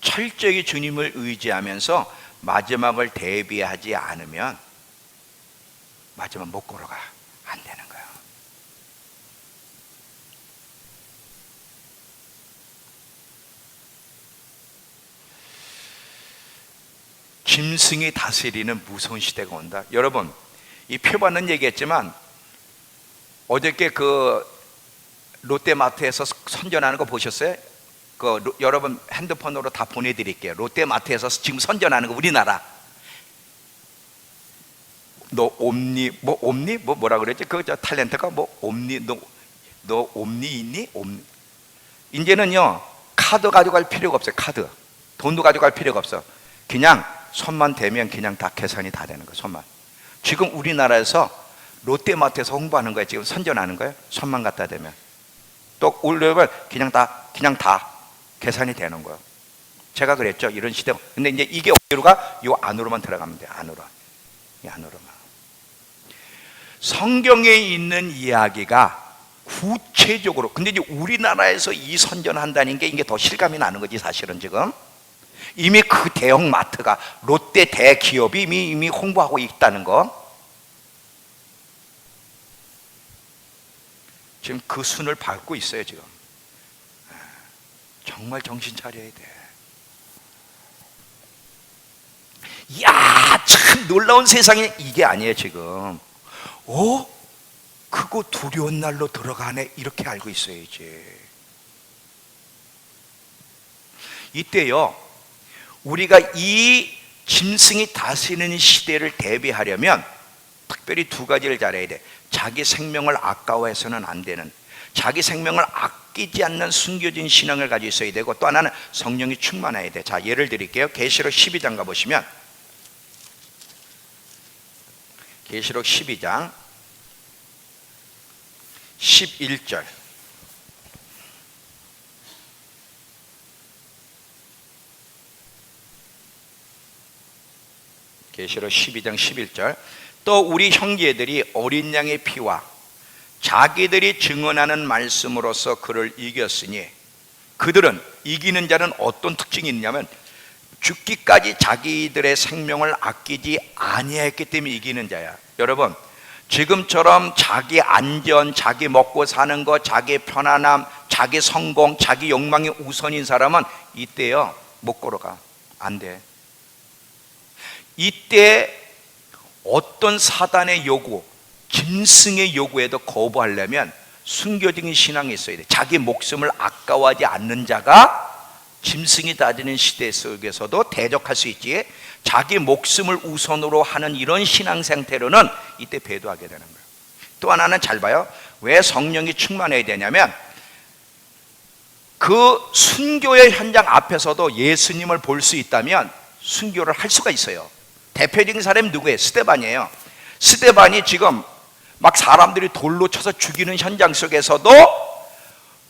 철저히 주님을 의지하면서 마지막을 대비하지 않으면 마지막 못 걸어가. 안 되는 거야. 짐승이 다스리는 무서운 시대가 온다. 여러분, 이 표반은 얘기했지만 어저께 그 롯데마트에서 선전하는 거 보셨어요? 여러분 핸드폰으로 다 보내드릴게요. 롯데마트에서 지금 선전하는 거, 우리나라. 너 뭐라 그랬지? 저 탤런트가 너 옴니 있니? 이제는요, 카드 가져갈 필요가 없어요. 카드, 돈도 가져갈 필요가 없어. 그냥 손만 대면 그냥 다 계산이 다 되는 거예요. 손만. 지금 우리나라에서 롯데마트에서 홍보하는 거예요. 지금 선전하는 거예요. 손만 갖다 대면 또 올려면 그냥 다 계산이 되는 거예요. 제가 그랬죠, 이런 시대. 근데 이제 이게 어디로 가? 이 안으로만 들어가면 돼. 이 안으로만. 성경에 있는 이야기가 구체적으로, 근데 이제 우리나라에서 이 선전한다는 게 이게 더 실감이 나는 거지. 사실은 지금 이미 그 대형 마트가, 롯데 대기업이 이미 홍보하고 있다는 거. 지금 그 순을 밟고 있어요. 지금 정말 정신 차려야 돼. 이야, 참 놀라운 세상이 이게 아니에요. 지금 그거 두려운 날로 들어가네, 이렇게 알고 있어야지. 이때요, 우리가 이 짐승이 다스리는 시대를 대비하려면 특별히 두 가지를 잘해야 돼. 자기 생명을 아까워해서는 안 되는, 자기 생명을 아끼지 않는 숨겨진 신앙을 가지고 있어야 되고, 또 하나는 성령이 충만해야 돼. 자, 예를 드릴게요. 계시록 12장 가보시면, 계시록 12장 11절. 계시록 12장 11절. 또 우리 형제들이 어린 양의 피와 자기들이 증언하는 말씀으로서 그를 이겼으니, 그들은, 이기는 자는 어떤 특징이 있냐면 죽기까지 자기들의 생명을 아끼지 아니했기 때문에 이기는 자야. 여러분, 지금처럼 자기 안전, 자기 먹고 사는 것, 자기 편안함, 자기 성공, 자기 욕망이 우선인 사람은 이때요 못 걸어가. 안 돼. 이때 어떤 사단의 요구, 짐승의 요구에도 거부하려면 순교적인 신앙이 있어야 돼. 자기 목숨을 아까워하지 않는 자가 짐승이 다지는 시대 속에서도 대적할 수 있지. 자기 목숨을 우선으로 하는 이런 신앙 상태로는 이때 배도하게 되는 거예요. 또 하나는 잘 봐요. 왜 성령이 충만해야 되냐면 그 순교의 현장 앞에서도 예수님을 볼 수 있다면 순교를 할 수가 있어요. 대표적인 사람이 누구예요? 스데반이에요. 스데반이 지금 막 사람들이 돌로 쳐서 죽이는 현장 속에서도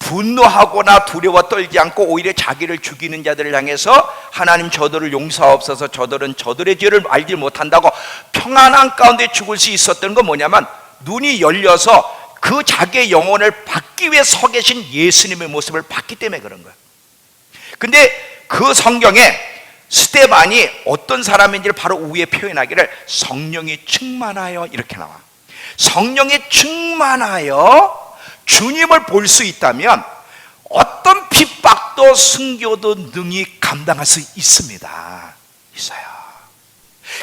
분노하거나 두려워 떨지 않고 오히려 자기를 죽이는 자들을 향해서 하나님 저들을 용서하옵소서, 저들은 저들의 죄를 알지 못한다고 평안한 가운데 죽을 수 있었던 건 뭐냐면 눈이 열려서 그 자기의 영혼을 받기 위해 서 계신 예수님의 모습을 봤기 때문에 그런 거예요. 근데 그 성경에 스데반이 어떤 사람인지를 바로 위에 표현하기를 성령이 충만하여 이렇게 나와. 성령이 충만하여 주님을 볼 수 있다면 어떤 핍박도 순교도 능히 감당할 수 있습니다. 있어요.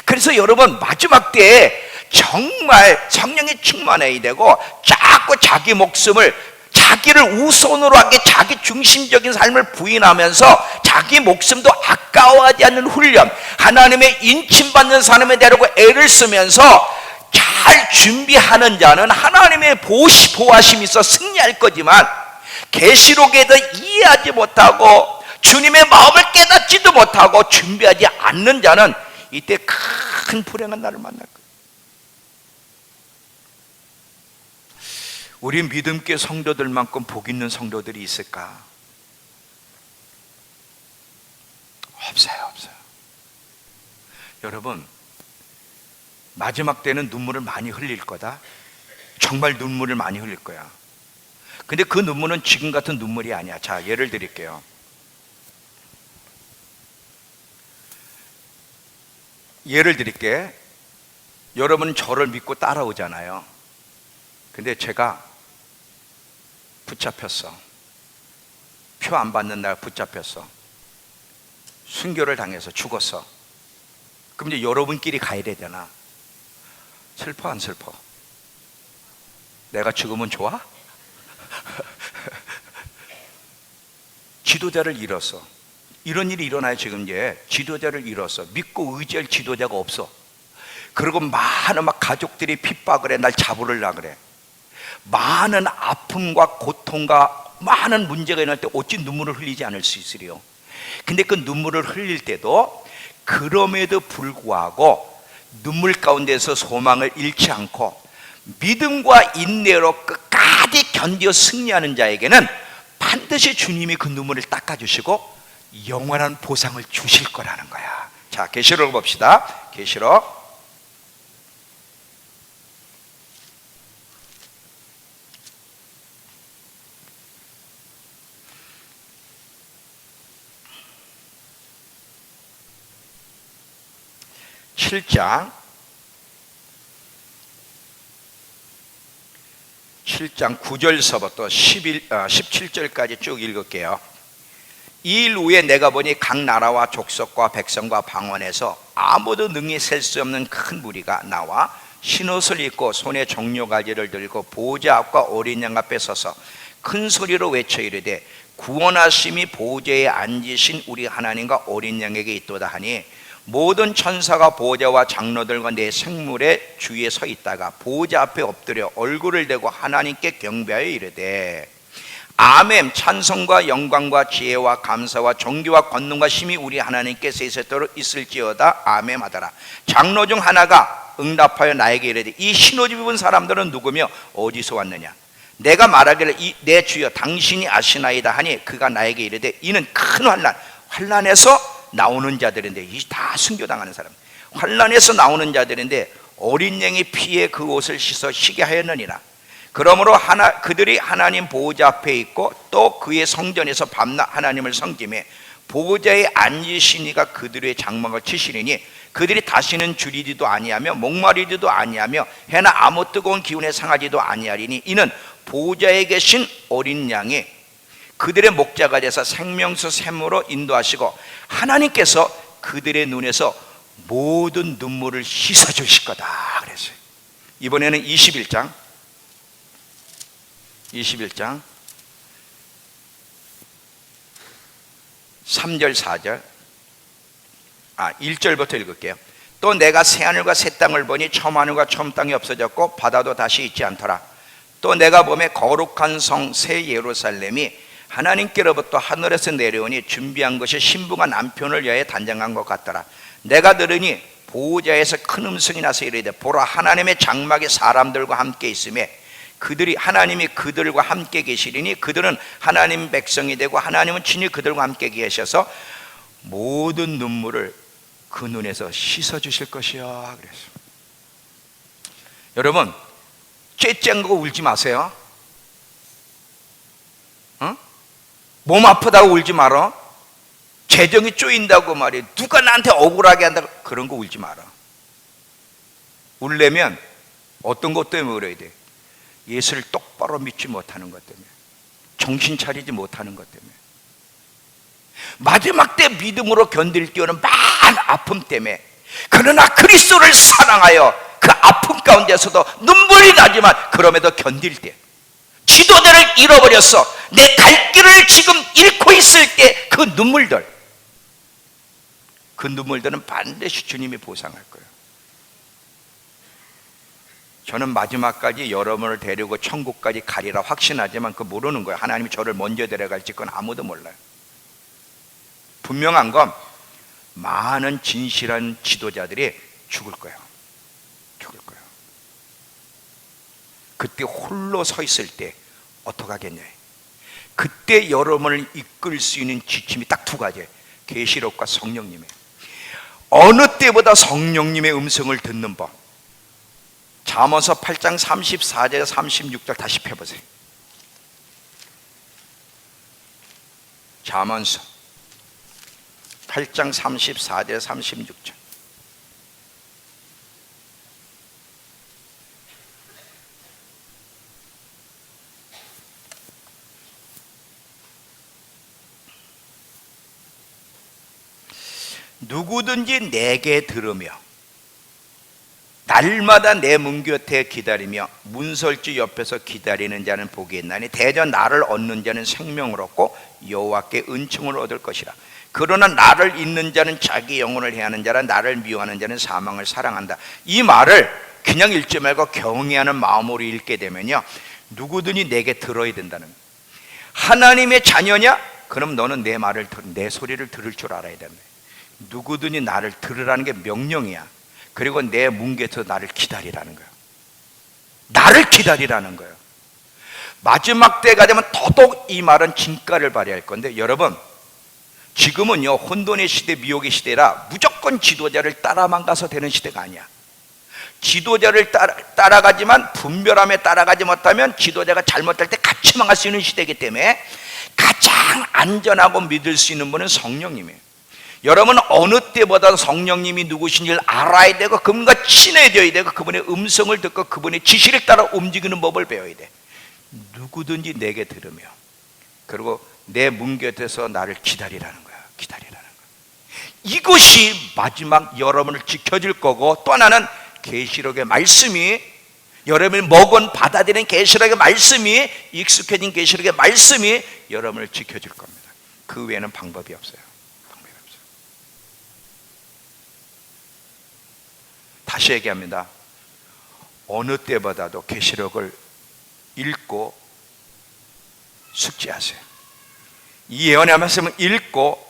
그래서 여러분 마지막 때에 정말 성령이 충만해야 되고 자꾸 자기 목숨을 자기를 우선으로 하게 자기 중심적인 삶을 부인하면서 자기 목숨도 아까워하지 않는 훈련, 하나님의 인침받는 사람에 되려고 애를 쓰면서 잘 준비하는 자는 하나님의 보호하심이 있어 승리할 거지만 계시록에 더 이해하지 못하고 주님의 마음을 깨닫지도 못하고 준비하지 않는 자는 이때 큰 불행한 날을 만날 거예요. 우리 믿음께 성도들만큼 복 있는 성도들이 있을까? 없어요. 여러분, 마지막 때는 눈물을 많이 흘릴 거다. 정말 눈물을 많이 흘릴 거야. 근데 그 눈물은 지금 같은 눈물이 아니야. 자, 예를 드릴게요. 예를 드릴게. 여러분은 저를 믿고 따라오잖아요. 근데 제가 붙잡혔어. 표 안 받는 날 붙잡혔어. 순교를 당해서 죽었어. 그럼 이제 여러분끼리 가야 되잖아. 슬퍼 안 슬퍼? 내가 죽으면 좋아? 지도자를 잃었어. 이런 일이 일어나요. 지금 이제 지도자를 잃었어. 믿고 의지할 지도자가 없어. 그리고 많은 막 가족들이 핍박을 해. 날 잡으려고 그래. 많은 아픔과 고통과 많은 문제가 일어날 때 어찌 눈물을 흘리지 않을 수 있으리요. 근데 그 눈물을 흘릴 때도 그럼에도 불구하고 눈물 가운데서 소망을 잃지 않고 믿음과 인내로 끝까지 견디어 승리하는 자에게는 반드시 주님이 그 눈물을 닦아주시고 영원한 보상을 주실 거라는 거야. 자, 계시록을 봅시다. 계시록 7장 9절서부터 17절까지 쭉 읽을게요. 이 일 후에 내가 보니 각 나라와 족속과 백성과 방언에서 아무도 능히 셀 수 없는 큰 무리가 나와 흰옷을 입고 손에 종려가지를 들고 보호자 앞과 어린 양 앞에 서서 큰 소리로 외쳐 이르되 구원하심이 보호자에 앉으신 우리 하나님과 어린 양에게 있도다 하니 모든 천사가 보호자와 장로들과 내 생물의 주위에 서 있다가 보호자 앞에 엎드려 얼굴을 대고 하나님께 경배하여 이르되 아멘. 찬송과 영광과 지혜와 감사와 존귀와 권능과 힘이 우리 하나님께 세세토록 있을지어다. 아멘 하더라. 장로 중 하나가 응답하여 나에게 이르되 이 흰옷 입은 사람들은 누구며 어디서 왔느냐? 내가 말하기를 내 주여 당신이 아시나이다 하니 그가 나에게 이르되 이는 큰 환난에서 나오는 자들인데, 이 다 순교당하는 사람, 환난에서 나오는 자들인데 어린 양의 피에 그 옷을 씻어 쉬게 하였느니라. 그러므로 그들이 하나님 보호자 앞에 있고 또 그의 성전에서 밤낮 하나님을 섬기매 보호자에 앉으신 이가 그들의 장막을 치시리니 그들이 다시는 줄이지도 아니하며 목마르지도 아니하며 해나 아무 뜨거운 기운에 상하지도 아니하리니 이는 보호자에 계신 어린 양이 그들의 목자가 돼서 생명수 샘으로 인도하시고 하나님께서 그들의 눈에서 모든 눈물을 씻어주실 거다 그랬어요. 이번에는 21장 3절 4절 1절부터 읽을게요. 또 내가 새하늘과 새 땅을 보니 처음 하늘과 처음 땅이 없어졌고 바다도 다시 있지 않더라. 또 내가 보매 거룩한 성 새 예루살렘이 하나님께로부터 하늘에서 내려오니 준비한 것이 신부가 남편을 위하여 단장한 것 같더라. 내가 들으니 보호자에서 큰 음성이 나서 이르되 보라 하나님의 장막이 사람들과 함께 있음에 하나님이 그들과 함께 계시리니 그들은 하나님 백성이 되고 하나님은 친히 그들과 함께 계셔서 모든 눈물을 그 눈에서 씻어주실 것이야. 그랬어. 여러분, 째짠 거 울지 마세요. 몸 아프다고 울지 마라. 재정이 쪼인다고 말이에요. 누가 나한테 억울하게 한다고 그런 거 울지 마라. 울려면 어떤 것 때문에 울어야 돼? 예수를 똑바로 믿지 못하는 것 때문에, 정신 차리지 못하는 것 때문에, 마지막 때 믿음으로 견딜 뛰어는 많은 아픔 때문에. 그러나 그리스도를 사랑하여 그 아픔 가운데서도 눈물이 나지만 그럼에도 견딜 때, 지도자를 잃어버렸어, 내 갈 길을 지금 잃고 있을 때 그 눈물들은 반드시 주님이 보상할 거예요. 저는 마지막까지 여러분을 데리고 천국까지 가리라 확신하지만 그거 모르는 거예요. 하나님이 저를 먼저 데려갈지 그건 아무도 몰라요. 분명한 건 많은 진실한 지도자들이 죽을 거예요. 죽을 거예요. 그때 홀로 서 있을 때 어떡하겠냐. 그때 여러분을 이끌 수 있는 지침이 딱 두 가지예요. 계시록과 성령님의, 어느 때보다 성령님의 음성을 듣는 법. 잠언서 8장 34절 36절 다시 펴보세요. 잠언서 8장 34절 36절. 누구든지 내게 들으며 날마다 내 문 곁에 기다리며 문설주 옆에서 기다리는 자는 복이 있나니 대저 나를 얻는 자는 생명을 얻고 여호와께 은총을 얻을 것이라. 그러나 나를 잊는 자는 자기 영혼을 해하는 자라. 나를 미워하는 자는 사망을 사랑한다. 이 말을 그냥 읽지 말고 경외하는 마음으로 읽게 되면요, 누구든지 내게 들어야 된다는 거예요. 하나님의 자녀냐? 그럼 너는 내 소리를 들을 줄 알아야 된다. 누구든지 나를 들으라는 게 명령이야. 그리고 내 문 곁에서 나를 기다리라는 거예요. 나를 기다리라는 거예요. 마지막 때가 되면 더더욱 이 말은 진가를 발휘할 건데, 여러분 지금은요 혼돈의 시대, 미혹의 시대라 무조건 지도자를 따라만 가서 되는 시대가 아니야. 지도자를 따라가지만 분별함에 따라가지 못하면 지도자가 잘못할 때 같이 망할 수 있는 시대이기 때문에 가장 안전하고 믿을 수 있는 분은 성령님이에요. 여러분은 어느 때보다 성령님이 누구신지를 알아야 되고 그분과 친해져야 되고 그분의 음성을 듣고 그분의 지시를 따라 움직이는 법을 배워야 돼. 누구든지 내게 들으며 그리고 내 문 곁에서 나를 기다리라는 거야. 기다리라는 거야. 이것이 마지막 여러분을 지켜줄 거고, 또 하나는 계시록의 말씀이, 여러분이 받아들인 계시록의 말씀이, 익숙해진 계시록의 말씀이 여러분을 지켜줄 겁니다. 그 외에는 방법이 없어요. 다시 얘기합니다. 어느 때보다도 계시록을 읽고 숙지하세요. 이 예언의 말씀을 읽고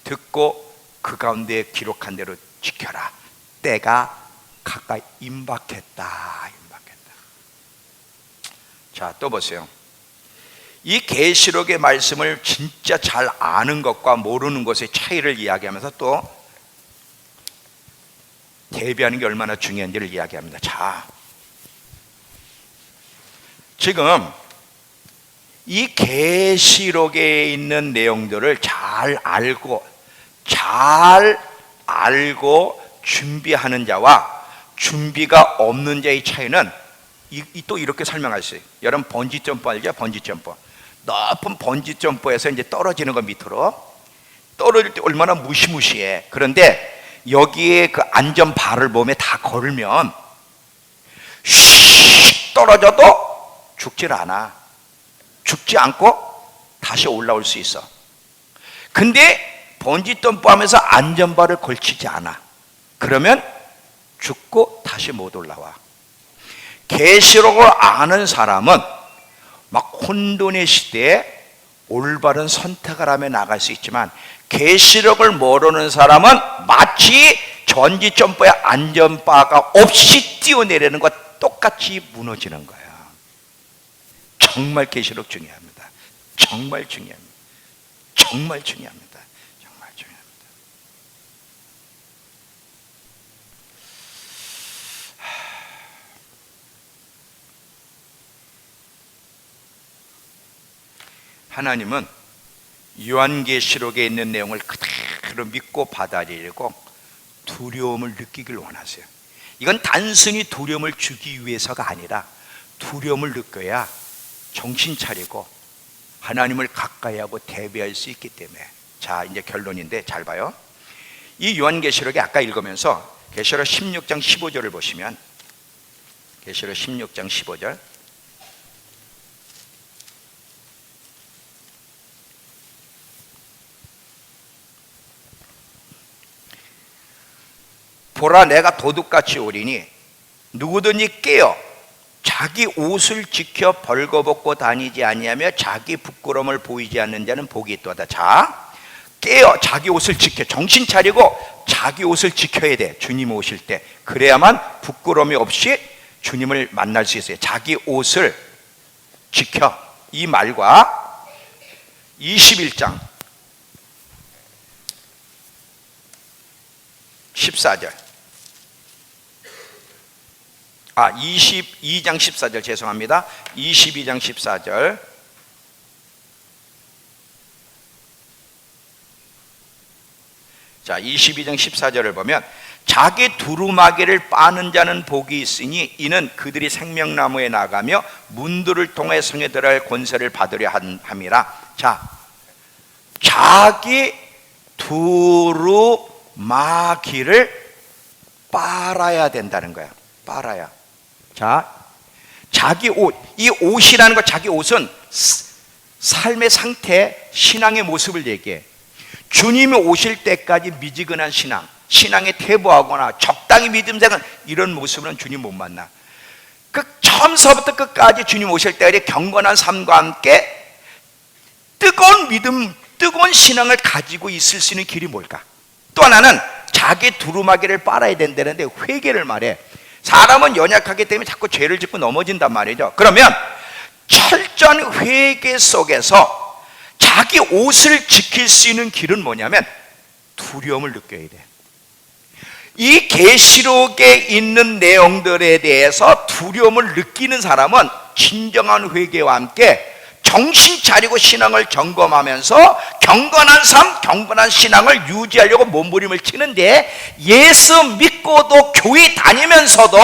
듣고 그 가운데 기록한 대로 지켜라. 때가 가까이 임박했다. 자, 또 보세요. 이 계시록의 말씀을 진짜 잘 아는 것과 모르는 것의 차이를 이야기하면서 또 대비하는 게 얼마나 중요한지를 이야기합니다. 자, 지금 이 계시록에 있는 내용들을 잘 알고 준비하는 자와 준비가 없는 자의 차이는 또 이렇게 설명할 수 있어요. 여러분 번지 점프 알죠? 번지 점프. 높은 번지 점프에서 이제 떨어지는 거, 밑으로 떨어질 때 얼마나 무시무시해. 그런데 여기에 그 안전바를 몸에 다 걸면 슉 떨어져도 죽질 않아. 죽지 않고 다시 올라올 수 있어. 근데 번지 점프하면서 안전바를 걸치지 않아. 그러면 죽고 다시 못 올라와. 계시록을 아는 사람은 막 혼돈의 시대에 올바른 선택을 하며 나갈 수 있지만, 계시록을 모르는 사람은 마치 전지점프의 안전바가 없이 뛰어내리는 것과 똑같이 무너지는 거예요. 정말 계시록 중요합니다. 정말 중요합니다. 정말 중요합니다. 정말 중요합니다. 하나님은 요한계시록에 있는 내용을 그대로 믿고 받아들이고 두려움을 느끼길 원하세요. 이건 단순히 두려움을 주기 위해서가 아니라 두려움을 느껴야 정신 차리고 하나님을 가까이 하고 대비할 수 있기 때문에. 자, 이제 결론인데 잘 봐요. 이 요한계시록에 아까 읽으면서 계시록 16장 15절을 보시면, 계시록 16장 15절, 보라, 내가 도둑같이 오리니 누구든지 깨어 자기 옷을 지켜 벌거벗고 다니지 아니하며 자기 부끄러움을 보이지 않는 자는 복이 있도다. 자, 깨어 자기 옷을 지켜, 정신 차리고 자기 옷을 지켜야 돼. 주님 오실 때 그래야만 부끄러움이 없이 주님을 만날 수 있어요. 자기 옷을 지켜, 이 말과 21장 14절, 22장 14절, 죄송합니다. 22장 14절. 자, 22장 14절을 보면, 자기 두루마기를 빠는 자는 복이 있으니 이는 그들이 생명나무에 나가며 문들을 통해 성에 들어갈 권세를 받으려 함이라. 자, 자기 두루마기를 빨아야 된다는 거야. 빨아야. 자, 자기 옷, 이 옷이라는 것, 자기 옷은 삶의 상태, 신앙의 모습을 얘기해. 주님이 오실 때까지 미지근한 신앙, 신앙에 퇴보하거나 적당히 믿음 생활, 이런 모습은 주님 못 만나. 그 처음서부터 끝까지 주님 오실 때까지 경건한 삶과 함께 뜨거운 믿음, 뜨거운 신앙을 가지고 있을 수 있는 길이 뭘까? 또 하나는 자기 두루마기를 빨아야 된다는데 회개를 말해. 사람은 연약하기 때문에 자꾸 죄를 짓고 넘어진단 말이죠. 그러면 철저한 회개 속에서 자기 옷을 지킬 수 있는 길은 뭐냐면 두려움을 느껴야 돼. 이 계시록에 있는 내용들에 대해서 두려움을 느끼는 사람은 진정한 회개와 함께 정신 차리고 신앙을 점검하면서 경건한 삶, 경건한 신앙을 유지하려고 몸부림을 치는데, 예수 믿고도 교회 다니면서도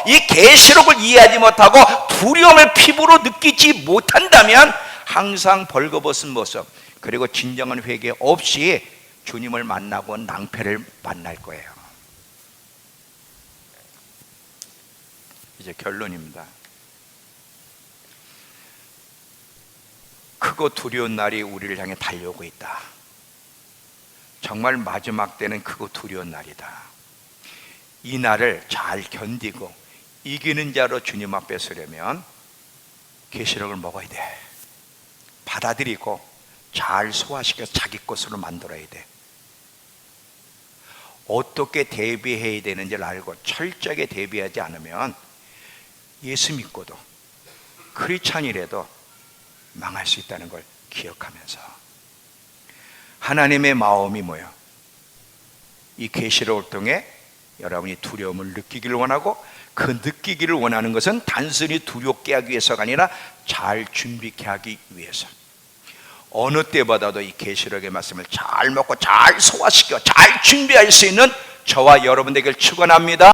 이 계시록을 이해하지 못하고 두려움을 피부로 느끼지 못한다면 항상 벌거벗은 모습, 그리고 진정한 회개 없이 주님을 만나고 낭패를 만날 거예요. 이제 결론입니다. 크고 두려운 날이 우리를 향해 달려오고 있다. 정말 마지막 때는 크고 두려운 날이다. 이 날을 잘 견디고 이기는 자로 주님 앞에 서려면 계시록을 먹어야 돼. 받아들이고 잘 소화시켜서 자기 것으로 만들어야 돼. 어떻게 대비해야 되는지를 알고 철저하게 대비하지 않으면 예수 믿고도 크리스찬이라도 망할 수 있다는 걸 기억하면서, 하나님의 마음이 뭐예요? 이 계시록을 통해 여러분이 두려움을 느끼기를 원하고, 그 느끼기를 원하는 것은 단순히 두렵게 하기 위해서가 아니라 잘 준비케 하기 위해서. 어느 때보다도 이 계시록의 말씀을 잘 먹고 잘 소화시켜 잘 준비할 수 있는 저와 여러분 되길 축원합니다.